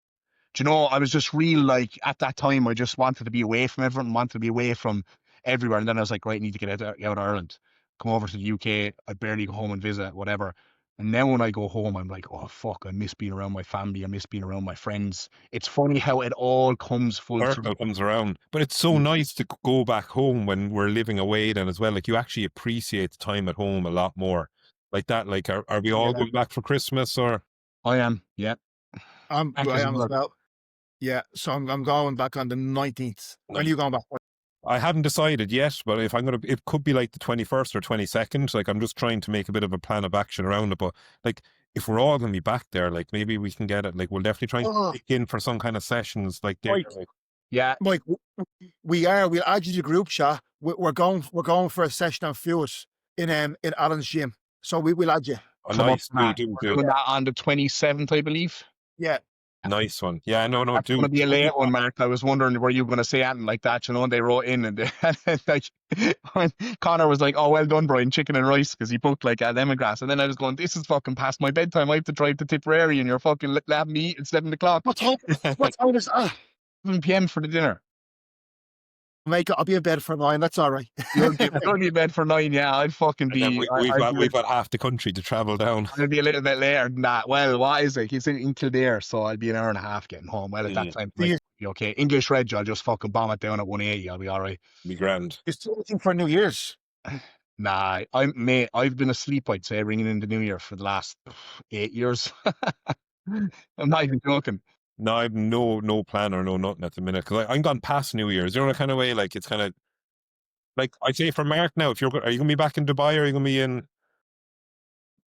Do you know, I was just real like at that time, I just wanted to be away from everyone, wanted to be away from everywhere. And then I was like, right, I need to get out of Ireland, come over to the UK. I barely go home and visit, whatever. And now when I go home, I'm like, oh, fuck, I miss being around my family. I miss being around my friends. It's funny how it all comes full circle. Circle comes around, but it's so nice to go back home when we're living away then as well. Like you actually appreciate the time at home a lot more. Like that, like are we all Yeah, going back for Christmas or? I am, yeah. Back I as am as well. well. Yeah, so I'm going back on the 19th. When are you going back? I haven't decided yet, but if I'm gonna, it could be like the 21st or 22nd. Like I'm just trying to make a bit of a plan of action around it. But like if we're all gonna be back there, like maybe we can get it. Like we'll definitely try and Oh, kick in for some kind of sessions like there. Mike, Like, Yeah, Mike, we'll add you to the group chat. We're going for a session on food in Alan's gym. So we'll add you. oh, come up nice, to that. do. We're doing that on the 27th, I believe. Yeah. Nice one. Yeah, no, That's do. going to be a late one, Mark. I was wondering were you going to say anything like that, you know, and they wrote in and like when Connor was like, oh, well done, Brian, chicken and rice, because he booked like a lemongrass. And then I was going, this is fucking past my bedtime. I have to drive to Tipperary and you're fucking letting me eat at 7 o'clock, What time? What time is 7 p.m. for the dinner. Mike, I'll be in bed for 9. That's all right. You'll be in bed for 9, yeah. I'd fucking And then be, we've got half the country to travel down. I'd be a little bit later than that. Well, what is it? He's in Kildare, so I'd be an hour and a half getting home. Well, at that time, like, be okay. English Reg, I'll just fucking bomb it down at 180. I'll be all right. Be grand. Is there anything for New Year's? Nah, I've been asleep, I'd say, ringing in the new year for the last 8 years. I'm not even joking. No, I've no plan or no nothing at the minute because I'm gone past New Year's. You know, the kind of way, like it's kind of like I'd say for Mark now. If are you gonna be back in Dubai or are you gonna be in?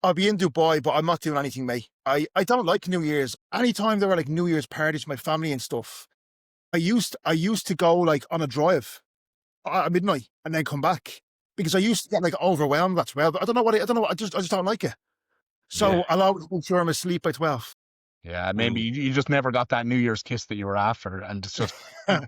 I'll be in Dubai, but I'm not doing anything, mate. I don't like New Year's. Anytime there were like New Year's parties with my family and stuff, I used to go like on a drive at midnight and then come back because I used to get like overwhelmed at 12. I don't know what I just don't like it. So Yeah. I'll always make sure I'm asleep by 12. Yeah, maybe you just never got that New Year's kiss that you were after, and it's just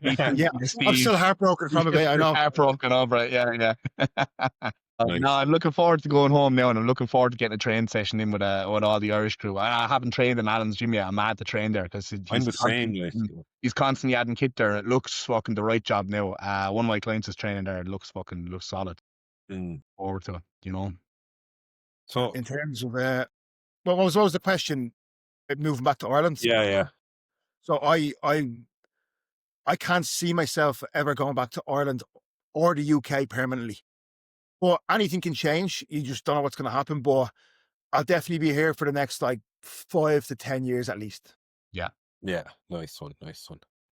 Yeah, I'm still heartbroken from it, mate. I know. heartbroken over it. Yeah. Nice. No, I'm looking forward to going home now, and I'm looking forward to getting a train session in with all the Irish crew. I haven't trained in Alan's gym yet. I'm mad to train there because I'm the same. Like, he's constantly adding kit there. It looks fucking the right job now. One of my clients is training there. It looks solid. Forward to it, you know. So in terms of what was the question? Moving back to Ireland. Yeah. So I can't see myself ever going back to Ireland or the UK permanently. But anything can change. You just don't know what's going to happen. But I'll definitely be here for the next like 5 to 10 years at least. Yeah. Nice one.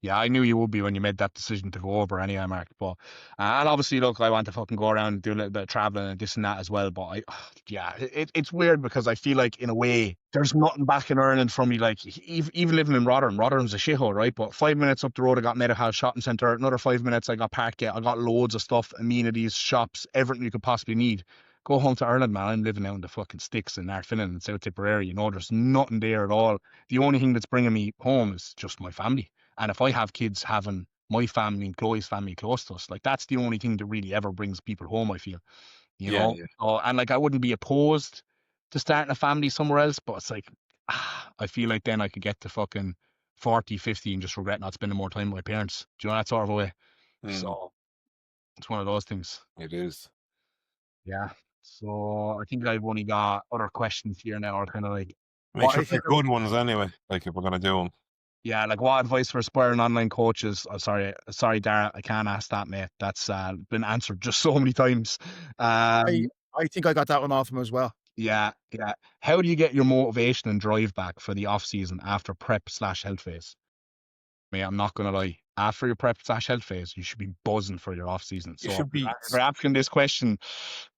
Yeah, I knew you would be when you made that decision to go over anyway, Mark. But and obviously, look, I want to fucking go around and do a little bit of traveling and this and that as well. But it's weird because I feel like in a way there's nothing back in Ireland for me. Like even living in Rotherham, Rotherham's a shithole, right? But 5 minutes up the road, I got Meadowhouse Shopping Centre. Another 5 minutes, I got Parkgate. I got loads of stuff, amenities, shops, everything you could possibly need. Go home to Ireland, man. I'm living out in the fucking sticks in Arfinnan and South Tipperary. You know, there's nothing there at all. The only thing that's bringing me home is just my family. And if I have kids having my family and Chloe's family close to us. Like that's the only thing that really ever brings people home, I feel, you Yeah, know. yeah. And like I wouldn't be opposed to starting a family somewhere else, but it's like I feel like then I could get to fucking 40, 50 and just regret not spending more time with my parents. Do you know that sort of a way? Mm, So it's one of those things. it is. Yeah. So I think I've only got other questions here now, or kind of like Make what sure if they're good ones anyway. Like if we're gonna do them. yeah, like what advice for aspiring online coaches? Oh, sorry, Dara, I can't ask that, mate. That's been answered just so many times. I Um, I think I got that one off him as well. yeah, yeah. How do you get your motivation and drive back for the off season after prep/health phase? Mate, I'm not gonna lie. After your prep/health phase, you should be buzzing for your off season. You So should be. if you're asking this question,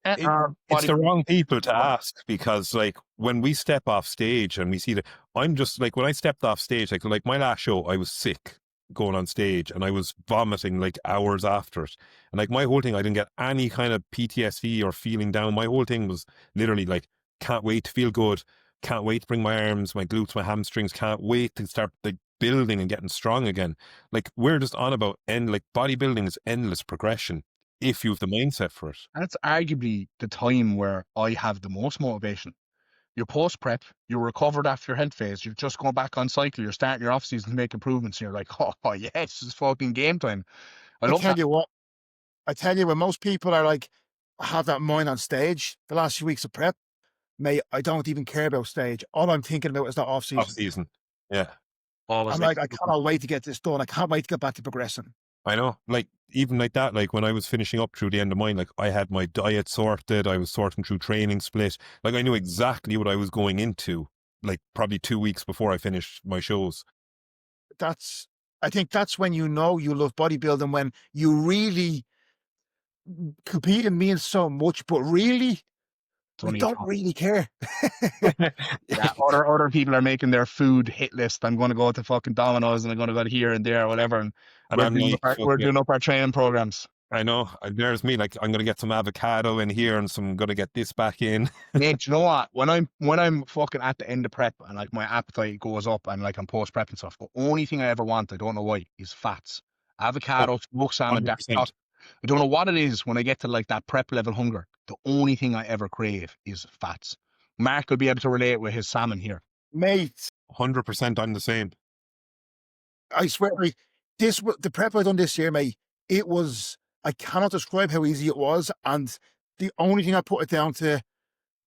It, our it's body. the wrong people to ask because, like, when we step off stage and we see that, I'm just like when I stepped off stage, like my last show, I was sick going on stage and I was vomiting like hours after it. And like my whole thing, I didn't get any kind of PTSD or feeling down. My whole thing was literally like, can't wait to feel good, can't wait to bring my arms, my glutes, my hamstrings, can't wait to start like building and getting strong again. Like we're just on about like bodybuilding is endless progression if you have the mindset for it. And it's arguably the time where I have the most motivation. You're post prep, you're recovered after your health phase, you've just gone back on cycle, you're starting your off season to make improvements, and you're like, oh yes, it's fucking game time. I I love tell that. you what, I tell you, when most people are like, have that mind on stage, the last few weeks of prep, mate, I don't even care about stage. All I'm thinking about is the off Off season. season. Yeah, Always I'm like like, I cannot wait to get this done. I can't wait to get back to progressing. I know. Like even like that, like when I was finishing up through the end of mine, like I had my diet sorted, I was sorting through training split. Like I knew exactly what I was going into, like probably 2 weeks before I finished my shows. That's, I think that's when you know you love bodybuilding, when you really competing means so much, but really, it's I only don't really care. yeah. Other people are making their food hit list. I'm going to go to fucking Domino's and I'm going to go to here and there or whatever, and And I'm like, fuck we're it. doing up our training programs. I know. There's me. Like I'm gonna get some avocado in here, and some gonna get this back in. Mate, you know what? When I'm fucking at the end of prep and like my appetite goes up and like I'm post prep and stuff, the only thing I ever want, I don't know why, is fats. Oh, Avocado, smoked salmon, dark 100%. chocolate. I don't know what it is when I get to like that prep level hunger. The only thing I ever crave is fats. Mark will be able to relate with his salmon here. Mate, 100%. I'm the same. I swear, like, the prep I done this year, mate, it was, I cannot describe how easy it was. And the only thing I put it down to,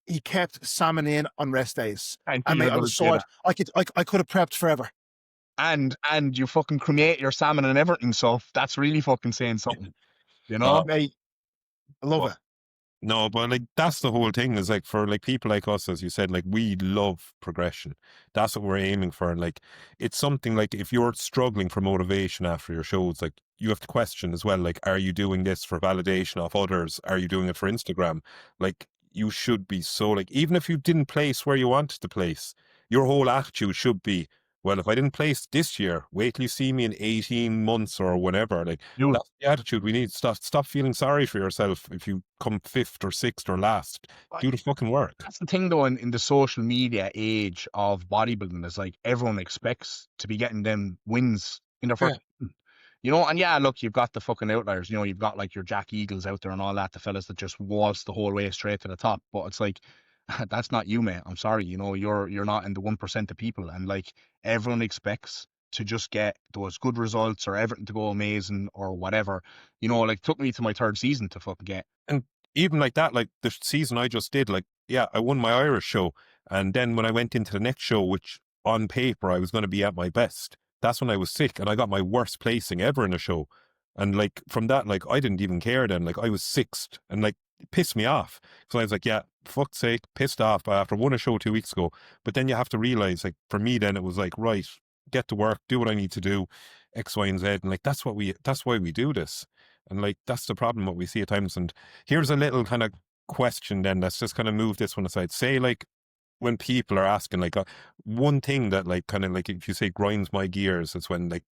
he kept salmon in on rest days. I And knew you mate, were I going was to say sorted. that. I could have prepped forever. And you fucking cremate your salmon and everything, so that's really fucking saying something, you know? Mate, I love But it. no, but like that's the whole thing is like for like people like us, as you said, like we love progression. That's what we're aiming for. And like it's something like if you're struggling for motivation after your shows, like you have to question as well, like, are you doing this for validation of others? Are you doing it for Instagram? Like you should be so like, even if you didn't place where you wanted to place, your whole attitude should be, well, if I didn't place this year, wait till you see me in 18 months or whenever. Like Dude, that's the attitude we need. Stop feeling sorry for yourself if you come fifth or sixth or last. Do the fucking work. that's the thing though, in the social media age of bodybuilding, is like everyone expects to be getting them wins in their Yeah. first season. You know, and yeah, look, you've got the fucking outliers, you know, you've got like your Jack Eagles out there and all that, the fellas that just waltz the whole way straight to the top. But it's like that's not you, mate. I'm sorry, you know, you're not in the 1% of people, and like everyone expects to just get those good results or everything to go amazing or whatever. You know, like it took me to my third season to fucking get. And even like that, like the season I just did, like, yeah, I won my Irish show. And then when I went into the next show, which on paper I was going to be at my best, that's when I was sick and I got my worst placing ever in a show. And like from that, like I didn't even care then. Like I was sixth and like it pissed me off. So I was like, yeah, fuck's sake, pissed off after one a show 2 weeks ago. But then you have to realize, like for me, then it was like, right, get to work, do what I need to do, X, Y, and Z. And like that's why we do this. And like that's the problem what we see at times. And here's a little kind of question then. Let's just kind of move this one aside. Say like when people are asking like one thing that like kind of like if you say grinds my gears, it's when like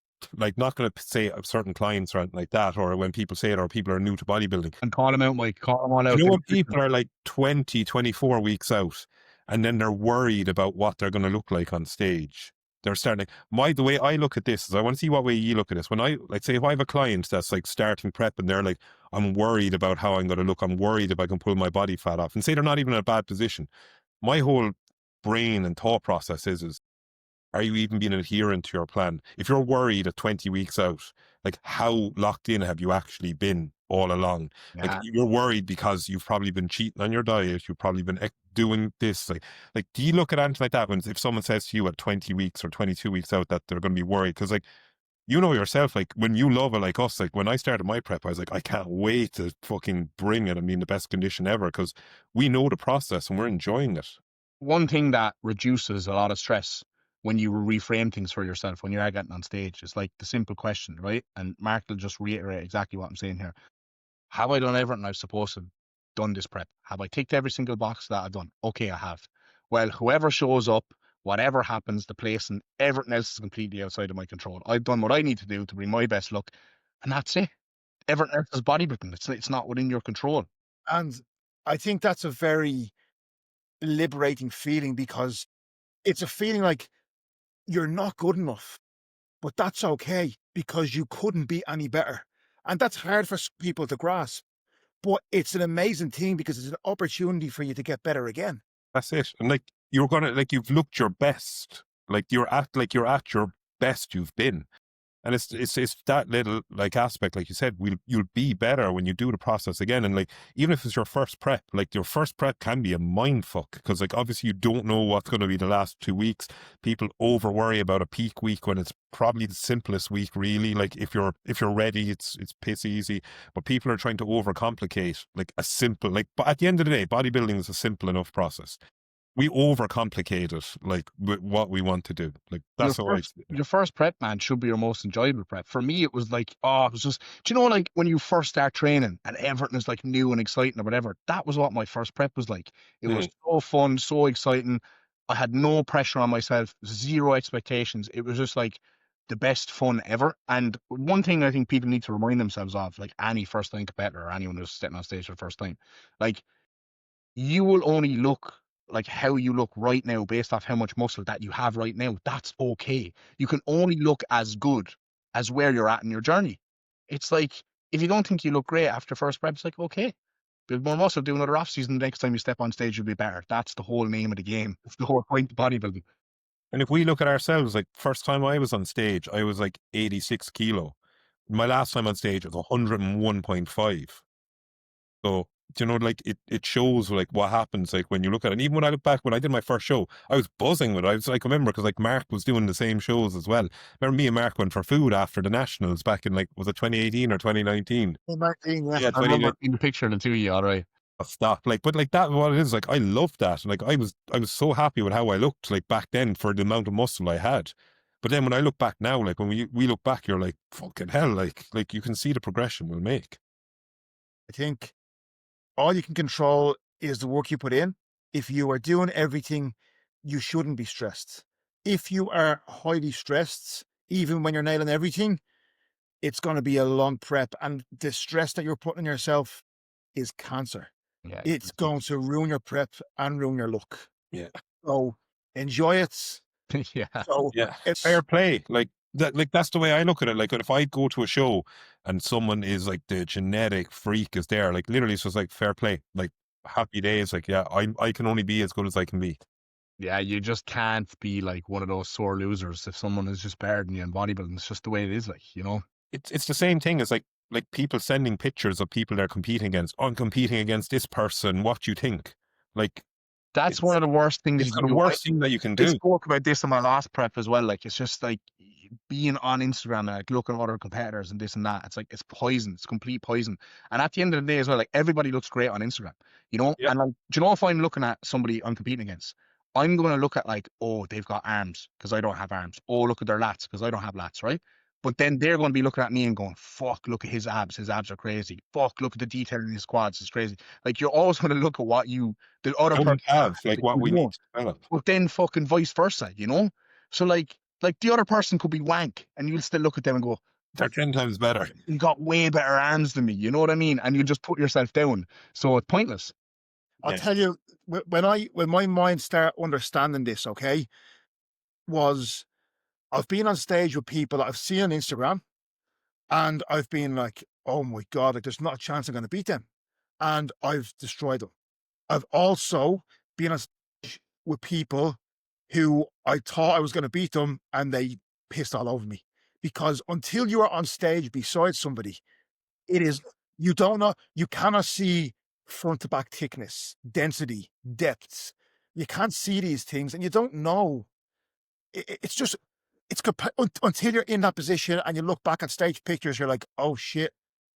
not going to say certain clients or anything like that, or when people say it, or people are new to bodybuilding. And call them out, Mike. Call them all out. You know when people are like 20, 24 weeks out and then they're worried about what they're going to look like on stage. They're starting. The way I look at this is I want to see what way you look at this. When I, like, say, if I have a client that's like starting prep and they're like, I'm worried about how I'm going to look. I'm worried if I can pull my body fat off, and say they're not even in a bad position. My whole brain and thought process is are you even being adherent to your plan? If you're worried at 20 weeks out, like, how locked in have you actually been all along? Like, Yeah. you're worried because you've probably been cheating on your diet. You've probably been doing this. Like, do you look at anything like that when, if someone says to you at 20 weeks or 22 weeks out that they're going to be worried? Because, like, you know yourself, like, when you love it like us, like, when I started my prep, I was like, I can't wait to fucking bring it and be in the best condition ever, because we know the process and we're enjoying it. One thing that reduces a lot of stress when you reframe things for yourself when you are getting on stage is like the simple question, right? And Mark will just reiterate exactly what I'm saying here. Have I done everything I've supposed to have done this prep? Have I ticked every single box that I've done? Okay, I have. Well, whoever shows up, whatever happens, the place and everything else is completely outside of my control. I've done what I need to do to bring my best luck, and that's it. Everything else is bodybuilding. It's not within your control. And I think that's a very liberating feeling, because it's a feeling like you're not good enough, but that's okay because you couldn't be any better. And that's hard for people to grasp, but it's an amazing thing because it's an opportunity for you to get better again. That's it. And like, you're gonna, like, you've looked your best. Like, you're at your best you've been. And it's that little, like, aspect, like you said, you'll be better when you do the process again. And like, even if it's your first prep, like, your first prep can be a mind fuck, because like, obviously you don't know what's going to be the last 2 weeks. People over worry about a peak week when it's probably the simplest week, really. Like, if you're ready, it's piss easy. But people are trying to overcomplicate like a simple, like, but at the end of the day, bodybuilding is a simple enough process. We overcomplicate it, like, with what we want to do. Like, that's how I see it. Your first prep, man, should be your most enjoyable prep. For me, it was like, oh, it was just, do you know, like when you first start training and everything is like new and exciting or whatever? That was what my first prep was like. It was so fun, so exciting. I had no pressure on myself, zero expectations. It was just like the best fun ever. And one thing I think people need to remind themselves of, like any first time competitor or anyone who's sitting on stage for the first time, like, you will only look like how you look right now based off how much muscle that you have right now. That's okay. You can only look as good as where you're at in your journey. It's like, if you don't think you look great after first prep, it's like, okay, build more muscle, do another off season. The next time you step on stage, you'll be better. That's the whole name of the game. It's the whole point of bodybuilding. And if we look at ourselves, like, first time I was on stage, I was like 86 kilo. My last time on stage was 101.5. So, you know, like, it shows like what happens, like, when you look at it. And even when I look back, when I did my first show, I was buzzing with it. I was like, I remember, because like Mark was doing the same shows as well. Remember, me and Mark went for food after the Nationals back in, like, was it 2018 or 2019? Yeah, I remember 2019. seeing the picture of the two of you, all right. Stop. Like, but like, that, what it is, like, I loved that. Like, I was so happy with how I looked, like, back then, for the amount of muscle I had. But then when I look back now, like, when we look back, you're like, fucking hell, like you can see the progression we'll make. I think all you can control is the work you put in. If you are doing everything, you shouldn't be stressed. If you are highly stressed, even when you're nailing everything, it's going to be a long prep. And the stress that you're putting on yourself is cancer. Yeah. It's going to ruin your prep and ruin your look. Yeah. So enjoy it. Yeah. So Yeah. it's Fair play. Like that, like, that's the way I look at it. Like, if I go to a show and someone is like, the genetic freak is there, like, literally it's just like, fair play. Like, happy days. Like, yeah, I can only be as good as I can be. Yeah, you just can't be like one of those sore losers if someone is just better than you in bodybuilding. It's just the way it is, like, you know. It's the same thing as like people sending pictures of people they're competing against. I'm competing against this person. What do you think? Like, That's one it's of the worst things you it's can the do. worst thing that you can I do. spoke about this in my last prep as well. Like, it's just like being on Instagram and like looking at other competitors and this and that. It's like, it's poison. It's complete poison. And at the end of the day as well, like, everybody looks great on Instagram, you know? Yep. And like, do you know, if I'm looking at somebody I'm competing against, I'm going to look at like, oh, they've got arms because I don't have arms. Oh, look at their lats because I don't have lats, right? But then they're going to be looking at me and going, fuck, look at his abs. His abs are crazy. Fuck, look at the detail in his quads. It's crazy. Like, you're always going to look at what the other person Don't have like that what you we need don't. to develop. But then fucking vice versa, you know? So like the other person could be wank and you'll still look at them and go, They're 10 times better. you got way better arms than me, you know what I mean? And you just put yourself down. So it's pointless. I'll Yeah. tell you, when my mind started understanding this, okay, was I've been on stage with people that I've seen on Instagram, and I've been like, oh my God, like there's not a chance I'm going to beat them. And I've destroyed them. I've also been on stage with people who I thought I was going to beat them, and they pissed all over me. Because until you are on stage beside somebody, it is, you don't know, you cannot see front to back thickness, density, depths. You can't see these things, and you don't know. It's just, until you're in that position and you look back at stage pictures, you're like, oh shit,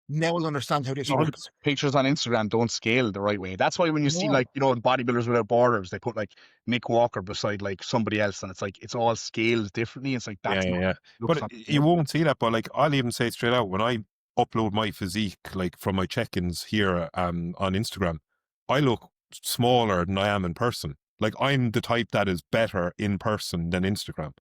now I'll understand how this works. Pictures on Instagram don't scale the right way. That's why when you see, No. like, you know, Bodybuilders Without Borders, they put like Nick Walker beside like somebody else, and it's like it's all scaled differently. It's like Yeah, that's yeah, not yeah. looks But on. you won't see that. But like, I'll even say straight out, when I upload my physique, like from my check-ins here on Instagram, I look smaller than I am in person. Like, I'm the type that is better in person than Instagram.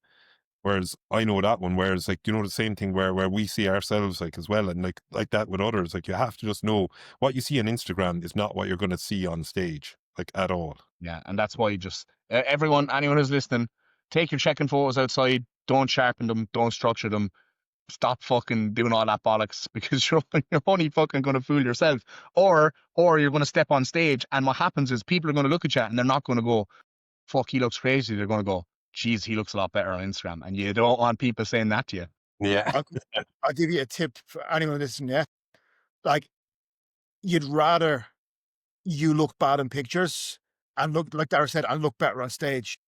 Whereas I know that one. Whereas, like, you know, the same thing where we see ourselves like as well, and like that with others. Like, you have to just know what you see on Instagram is not what you're going to see on stage, like, at all. Yeah, and that's why you just everyone, anyone who's listening, take your checking photos outside. Don't sharpen them. Don't structure them. Stop fucking doing all that bollocks, because you're only fucking going to fool yourself, or you're going to step on stage, and what happens is people are going to look at you and they're not going to go, fuck, he looks crazy. They're going to go, geez, he looks a lot better on Instagram, and you don't want people saying that to you. Yeah. I'll give you a tip for anyone listening. Yeah, like, you'd rather you look bad in pictures and look, like Dara said, and look better on stage.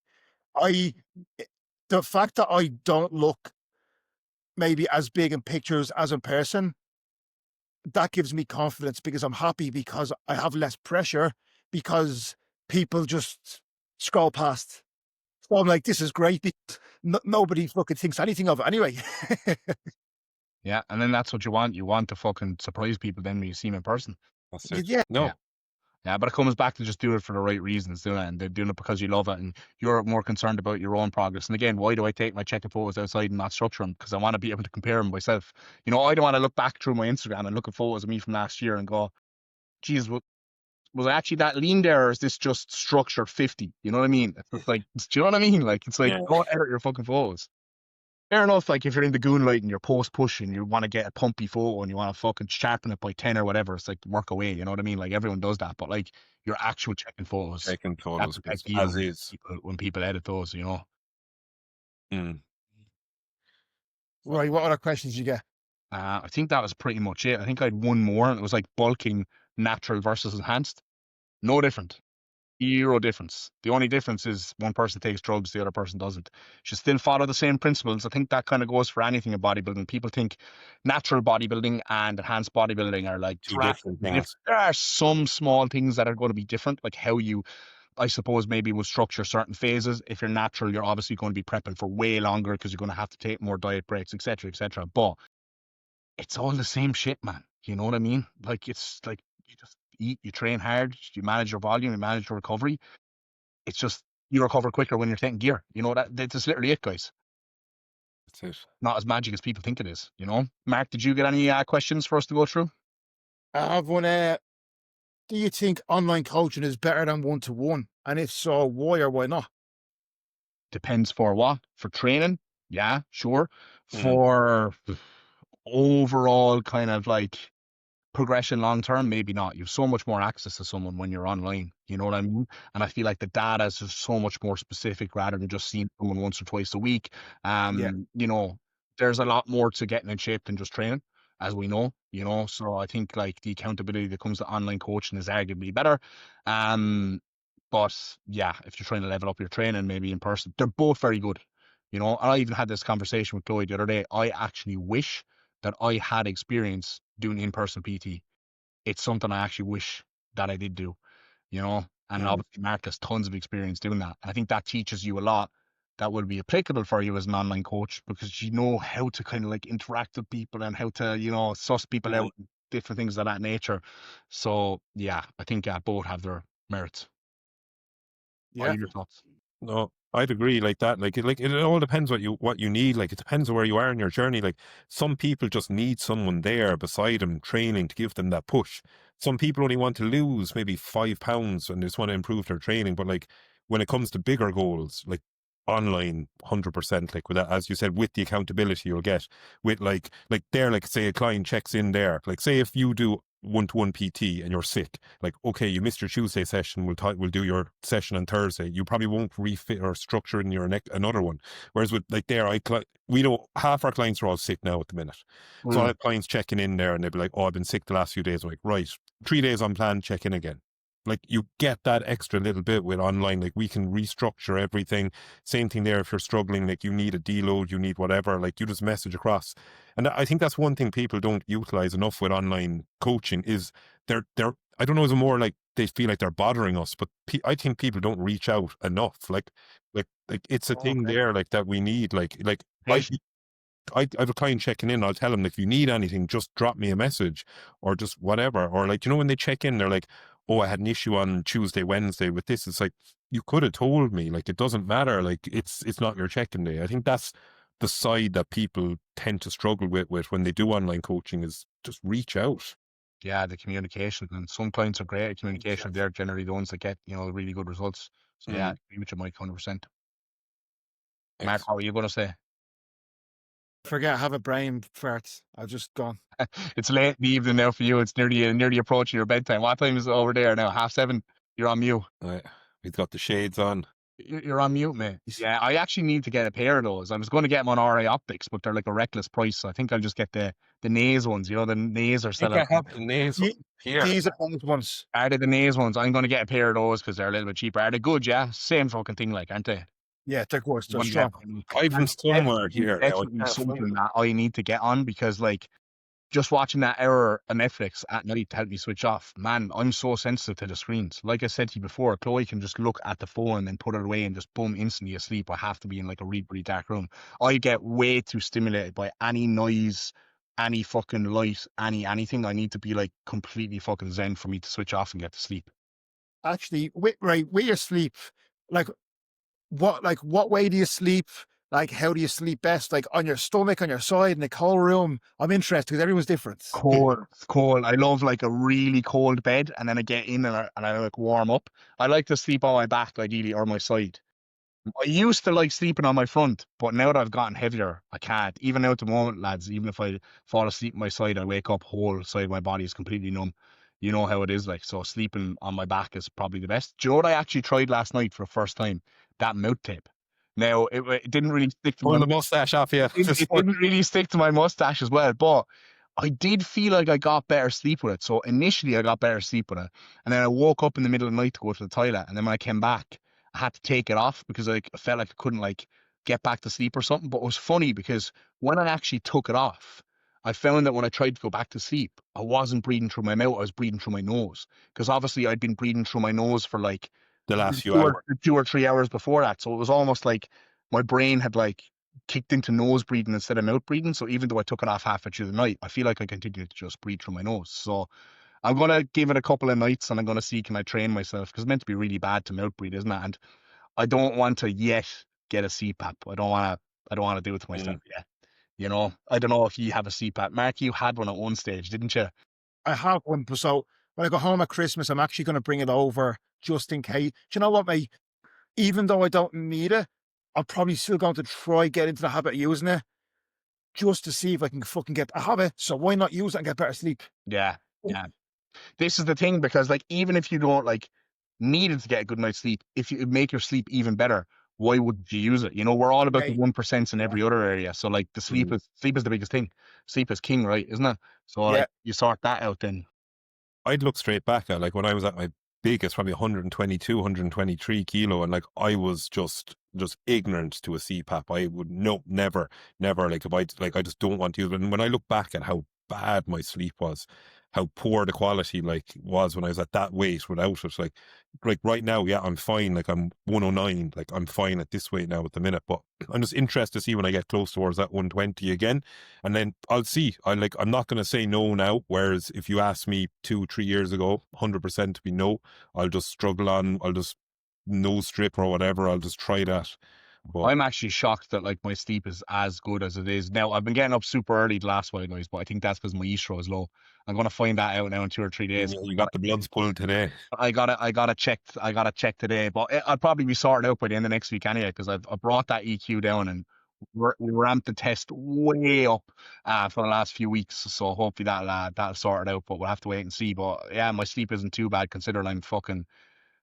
The fact that I don't look maybe as big in pictures as in person, that gives me confidence, because I'm happy, because I have less pressure, because people just scroll past. So I'm like, this is great, because nobody fucking thinks anything of it anyway. Yeah, and then that's what you want. You want to fucking surprise people then when you see them in person. That's it. Yeah. No. Yeah. Yeah, but it comes back to just doing it for the right reasons, doing it, and they're doing it because you love it, and you're more concerned about your own progress. And again, why do I take my checking photos outside and not structure them? Because I want to be able to compare them myself. You know, I don't want to look back through my Instagram and look at photos of me from last year and go, geez, was I actually that lean there, or is this just structured 50? You know what I mean? It's just like, do you know what I mean? Like, it's like, Yeah. don't edit your fucking photos. Fair enough, like if you're in the goon light and you're post pushing, you want to get a pumpy photo and you want to fucking sharpen it by 10 or whatever, it's like work away, you know what I mean? Like everyone does that, but like your actual checking photos, Taking that photos protects is you as is. when people edit those, you know. Mm. Right. What other questions you get? I think that was pretty much it. I think I had one more, and it was like bulking, natural versus enhanced. No different. Zero difference. The only difference is one person takes drugs, the other person doesn't. Should still follow the same principles. I think that kind of goes for anything in bodybuilding. People think natural bodybuilding and enhanced bodybuilding are like Two different things. There are some small things that are going to be different, like how you, I suppose, maybe will structure certain phases. If you're natural, you're obviously going to be prepping for way longer because you're going to have to take more diet breaks, etc., etc. But it's all the same shit, man. You know what I mean? Like, it's like you just eat, you train hard, you manage your volume, you manage your recovery. It's just you recover quicker when you're taking gear. You know, that's literally it, guys. That's it. Not as magic as people think it is. You know, Mark, did you get any questions for us to go through? I have one. Do you think online coaching is better than one-to-one? And if so, why or why not? Depends for what. For training, yeah, sure. Mm. For overall kind of like progression long term, maybe not. You have so much more access to someone when you're online. You know what I mean? And I feel like the data is just so much more specific rather than just seeing someone once or twice a week. Yeah. You know, there's a lot more to getting in shape than just training, as we know, you know. So I think like the accountability that comes to online coaching is arguably better. But yeah, if you're trying to level up your training, maybe in person, they're both very good. You know, I even had this conversation with Chloe the other day. I actually wish that I had experience doing in-person PT. It's something I actually wish that I did do, you know, and Mm. obviously Mark has tons of experience doing that. And I think that teaches you a lot that will be applicable for you as an online coach, because you know how to kind of like interact with people and how to, you know, suss people out, different things of that nature. So yeah, I think both have their merits. What Yeah. are your thoughts? No, I'd agree like that. Like it all depends what you need. Like, it depends on where you are in your journey. Like, some people just need someone there beside them training to give them that push. Some people only want to lose maybe 5 pounds and just want to improve their training. But like, when it comes to bigger goals, like, online 100%, like with that, as you said, with the accountability you'll get with like there, like say a client checks in there, like say if you do one-to-one PT and you're sick, like okay, you missed your Tuesday session, we'll do your session on Thursday. You probably won't refit or structure in your another one. Whereas with like there, we know half our clients are all sick now at the minute, so I have clients checking in there and they'll be like, oh, I've been sick the last few days. I'm like, right, 3 days on plan, check in again. Like you get that extra little bit with online, like we can restructure everything. Same thing there. If you're struggling, like you need a deload, you need whatever, like you just message across. And I think that's one thing people don't utilize enough with online coaching is they're I don't know, is it more like they feel like they're bothering us, but I think people don't reach out enough. Like it's a thing Okay. there, like that we need, like Patient. I have a client checking in. I'll tell them, if you need anything, just drop me a message or just whatever. Or like, when they check in, they're like, oh, I had an issue on Tuesday, Wednesday with this. It's like, you could have told me. Like, it doesn't matter. Like, it's not your check-in day. I think that's the side that people tend to struggle with when they do online coaching, is just reach out. Yeah, the communication, and some clients are great at communication. They're generally the ones that get, really good results. So yeah, I agree with you, Mike, 100%. Mark, how are you going to say? Forget I have a brain fart. I've just gone. It's late in the evening now for you. It's nearly approaching your bedtime. What time is it over there now? 7:30. You're on mute. We've got the shades on. You're on mute, mate. Yeah, I actually need to get a pair of those. I was going to get them on RA Optics, but they're like a reckless price. So I think I'll just get the Naze ones. The Naze are selling. These are those ones. Are they the Naze ones? I'm going to get a pair of those because they're a little bit cheaper. Are they good? Yeah, same fucking thing, like, aren't they? Yeah, they're good. They're One strong. I've from somewhere here. Definitely something that I need to get on, because like just watching that hour on Netflix at night to help me switch off, man, I'm so sensitive to the screens. Like I said to you before, Chloe can just look at the phone and put it away and just boom, instantly asleep. I have to be in like a really, really dark room. I get way too stimulated by any noise, any fucking light, anything. I need to be like completely fucking zen for me to switch off and get to sleep. Actually, with your sleep, like what way do you sleep? Like, how do you sleep best? Like, on your stomach, on your side, in a cold room? I'm interested because everyone's different. Cold. I love like a really cold bed, and then I get in and I like warm up. I like to sleep on my back, ideally, or my side. I used to like sleeping on my front, but now that I've gotten heavier, I can't. Even now at the moment, lads, even if I fall asleep on my side, I wake up, whole side of my body is completely numb. You know how it is, like, so sleeping on my back is probably the best. Do you know what I actually tried last night for the first time? That mouth tape. Now, it didn't really stick to Pulling the mustache off you. it didn't really stick to my mustache as well, but I did feel like I got better sleep with it. So initially I got better sleep with it. And then I woke up in the middle of the night to go to the toilet. And then when I came back, I had to take it off because I felt like I couldn't like get back to sleep or something. But it was funny because when I actually took it off, I found that when I tried to go back to sleep, I wasn't breathing through my mouth. I was breathing through my nose, because obviously I'd been breathing through my nose for like the last few hours, 2 or 3 hours before that. So it was almost like my brain had like kicked into nose breathing instead of mouth breathing. So even though I took it off halfway through the night, I feel like I continued to just breathe through my nose. So I'm going to give it a couple of nights, and I'm going to see, can I train myself? Because it's meant to be really bad to mouth breathe, isn't it? And I don't want to yet get a CPAP. I don't want to do it to myself yet. You know, I don't know if you have a CPAP. Mark, you had one at one stage, didn't you? I have one. So when I go home at Christmas, I'm actually going to bring it over just in case. Do you know what, mate? Even though I don't need it, I'm probably still going to try get into the habit of using it just to see if I can fucking get a habit. So why not use it and get better sleep? Yeah. This is the thing, because like, even if you don't like need it to get a good night's sleep, if you make your sleep even better, why would you use it? You know, we're all about the 1% in every other area. So like, the sleep is the biggest thing. Sleep is king, right? Isn't it? So like, you sort that out then. I'd look straight back at, like, when I was at my biggest, probably 122, 123 kilo, and like I was just ignorant to a CPAP. I would never, like, if I just don't want to use it. And when I look back at how bad my sleep was, how poor the quality like was when I was at that weight without it, like right now, yeah, I'm fine. Like, I'm 109, like I'm fine at this weight now at the minute, but I'm just interested to see when I get close towards that 120 again, and then I'll see. I'm not going to say no now, whereas if you asked me 2-3 years ago, 100% to be no. I'll just struggle on, I'll just nose strip or whatever, I'll just try that But I'm actually shocked that like my sleep is as good as it is now. I've been getting up super early the last while, guys, but I think that's because my estro is low. I'm gonna find that out now in 2 or 3 days. you got the bloods pulled today. I gotta check today, but I'll probably be sorted out by the end of next week anyway, because I brought that EQ down and we ramped the test way up for the last few weeks. So hopefully that'll sort it out, but we'll have to wait and see. But yeah, my sleep isn't too bad considering I'm fucking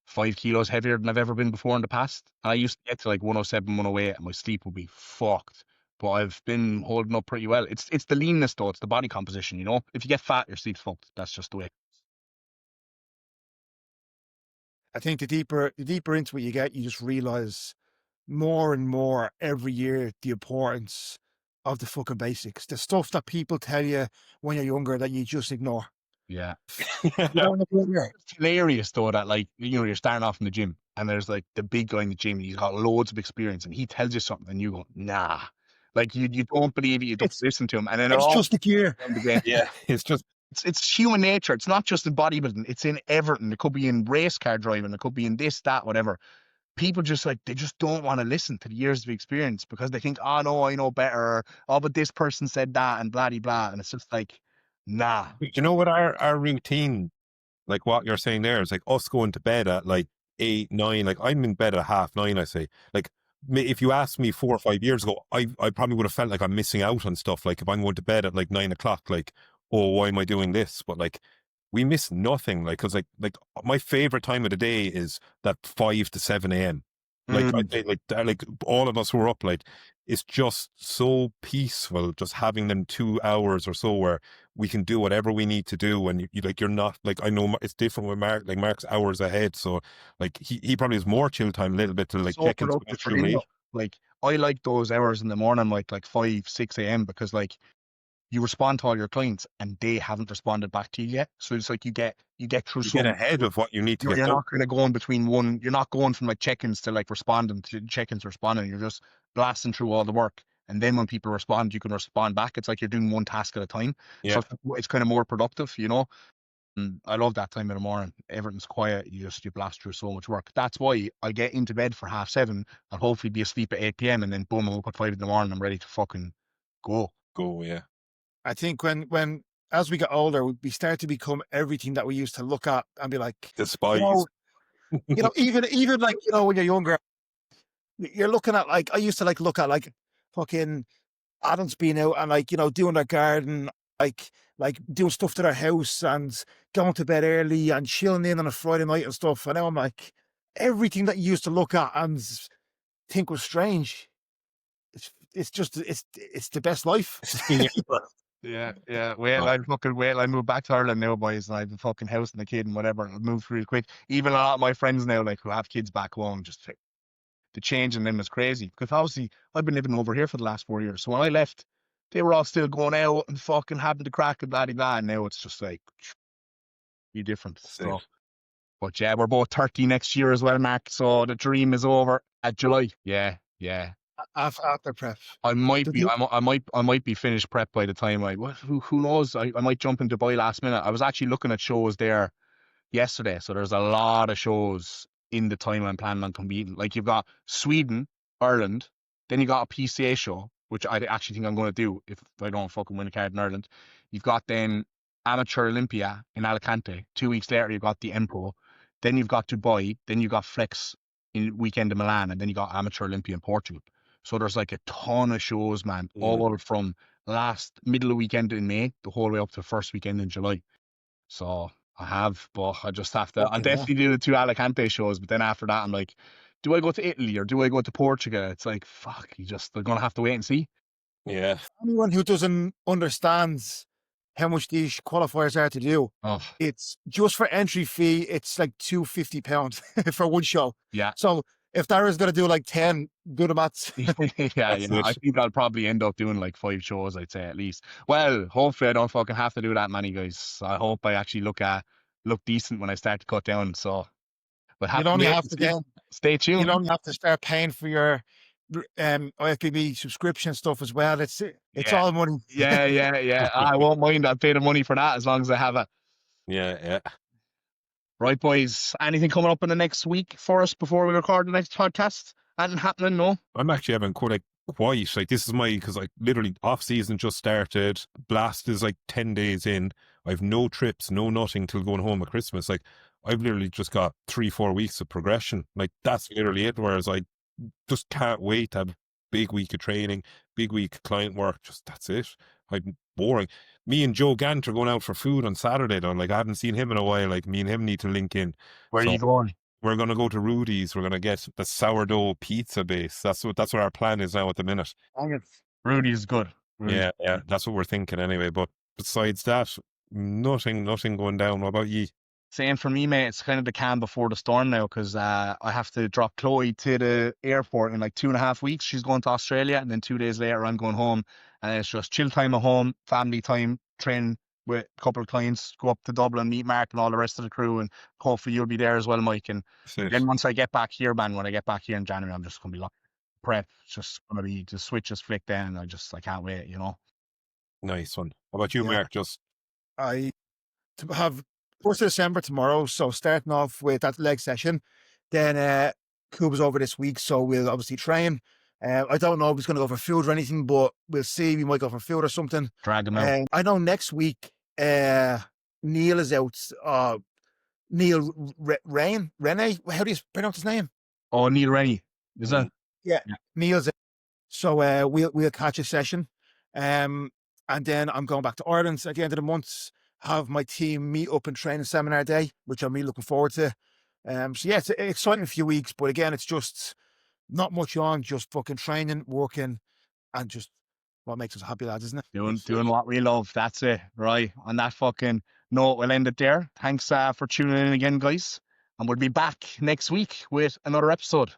5 kilos heavier than I've ever been before in the past. And I used to get to like 107, 108, and my sleep would be fucked. But I've been holding up pretty well. It's the leanness though, it's the body composition, you know? If you get fat, your sleep's fucked. That's just the way. I think the deeper into it you get, you just realize more and more every year the importance of the fucking basics, the stuff that people tell you when you're younger that you just ignore. Yeah. You know, It's hilarious though that like, you know, you're starting off in the gym and there's like the big guy in the gym and he's got loads of experience and he tells you something and you go, nah. Like you don't believe it, you don't listen to him. And then it's just the gear. Yeah, it's just It's human nature. It's not just in bodybuilding. It's in everything. It could be in race car driving. It could be in this, that, whatever. People just like, they just don't want to listen to the years of experience because they think, oh no, I know better. Or, oh, but this person said that and blah, blah. And it's just like, nah. you know what our routine, like what you're saying there, is like us going to bed at like 8, 9. Like I'm in bed at 9:30. I say, like if you asked me 4 or 5 years ago, I probably would have felt like I'm missing out on stuff. Like if I'm going to bed at like 9 o'clock, like, oh, why am I doing this? But like we miss nothing. Like because like my favorite time of the day is that 5 to 7 a.m. Like I say, like all of us who are up, like it's just so peaceful, just having them 2 hours or so where we can do whatever we need to do. And you like, you're not like, I know it's different with Mark, like Mark's hours ahead. So like he probably has more chill time a little bit to like So check into productive for through him, me. though. Like I like those hours in the morning, like 5, 6 a.m. because like you respond to all your clients and they haven't responded back to you yet. So it's like you get through You so get much. ahead of what you need to You're get done. not going to go in between one. You're not going from like check-ins to like responding to check-ins to responding. You're just blasting through all the work. And then when people respond, you can respond back. It's like you're doing one task at a time. Yeah, So it's kind of more productive, you know? And I love that time of the morning. Everything's quiet. You blast through so much work. That's why I get into bed for 7:30 and hopefully be asleep at 8 p.m. and then boom, I'm up at 5 in the morning. I'm ready to fucking go. go, yeah. I think when as we get older, we start to become everything that we used to look at and be like, Despise. even like, when you're younger, you're looking at like, I used to like look at like fucking Adams being out and like, doing their garden, like doing stuff to their house and going to bed early and chilling in on a Friday night and stuff. And now I'm like, everything that you used to look at and think was strange. It's just it's the best life. Yeah. Wait till I move back to Ireland now, boys, and I have a fucking house and a kid and whatever. I'll move real quick. Even a lot of my friends now, like who have kids back home, just the change in them is crazy. Because obviously I've been living over here for the last 4 years. So when I left, they were all still going out and fucking having the crack and blah blah. And now it's just like be different. So, but yeah, we're both 30 next year as well, Mark. So the dream is over at July. Yeah. After prep, I might be finished prep by the time who knows? I might jump in Dubai last minute. I was actually looking at shows there yesterday, so there's a lot of shows in the time I'm planning on competing. Like you've got Sweden, Ireland, then you got a PCA show, which I actually think I'm going to do if I don't fucking win a card in Ireland. You've got then Amateur Olympia in Alicante. 2 weeks later, you've got the Empo. Then you've got Dubai. Then you got Flex in weekend in Milan, and then you got Amateur Olympia in Portugal. So there's like a ton of shows, man, all from middle of weekend in May, the whole way up to the first weekend in July. So I have, but I just have to, I'll definitely do the 2 Alicante shows, but then after that, I'm like, do I go to Italy or do I go to Portugal? It's like, fuck, they're going to have to wait and see. Yeah. Anyone who doesn't understand how much these qualifiers are to do, it's just for entry fee, it's like £250 for one show. Yeah. So if Dara's going to do like 10, do the maths. Yeah. I think I'll probably end up doing like 5 shows, I'd say at least. Well, hopefully I don't fucking have to do that many, guys. I hope I actually look decent when I start to cut down. So, but stay tuned. You don't have to start paying for your IFBB subscription stuff as well. It's all money. Yeah. I won't mind. I'll pay the money for that as long as I have it. Yeah. Right, boys. Anything coming up in the next week for us before we record the next podcast? Anything happening? No. I'm actually having quite quiet. Like this is because like literally off season just started. Blast is like 10 days in. I've no trips, no nothing till going home at Christmas. Like I've literally just got 3-4 weeks of progression. Like that's literally it. Whereas I just can't wait to have a big week of training, big week of client work. Just that's it. I'm boring. Me and Joe Gant are going out for food on Saturday though. Like I haven't seen him in a while. Like me and him need to link in. Where are you going? We're going to go to Rudy's. We're going to get the sourdough pizza base. That's what our plan is now at the minute. Rudy's is good. Yeah, that's what we're thinking anyway. But besides that, nothing going down. What about you? Same for me, mate. It's kind of the calm before the storm now because I have to drop Chloe to the airport in like 2.5 weeks. She's going to Australia, and then 2 days later, I'm going home. And it's just chill time at home, family time, train with a couple of clients, go up to Dublin, meet Mark and all the rest of the crew, and hopefully you'll be there as well, Mike. And then once I get back here, man, when I get back here in January, I'm just going to be like prep. It's just going to be the switch is flicked in, and I can't wait, you know. Nice one. How about you, Mark? Just I have 1st of December tomorrow, so starting off with that leg session. Then Cuba's over this week, so we'll obviously train. I don't know if he's going to go for food or anything, but we'll see. We might go for food or something. Drag him out. I know next week Neil is out. Neil Rene? How do you pronounce his name? Oh, Neil Rennie. Is that? Yeah. Neil's out. So we'll catch a session. And then I'm going back to Ireland at the end of the month, have my team meet up and train a seminar day, which I'm really looking forward to. So yeah, it's an exciting few weeks, but again, it's just not much on, just fucking training, working, and just what makes us happy, lads, isn't it? Doing what we love. That's it. Right. On that fucking note, we'll end it there. Thanks for tuning in again, guys. And we'll be back next week with another episode.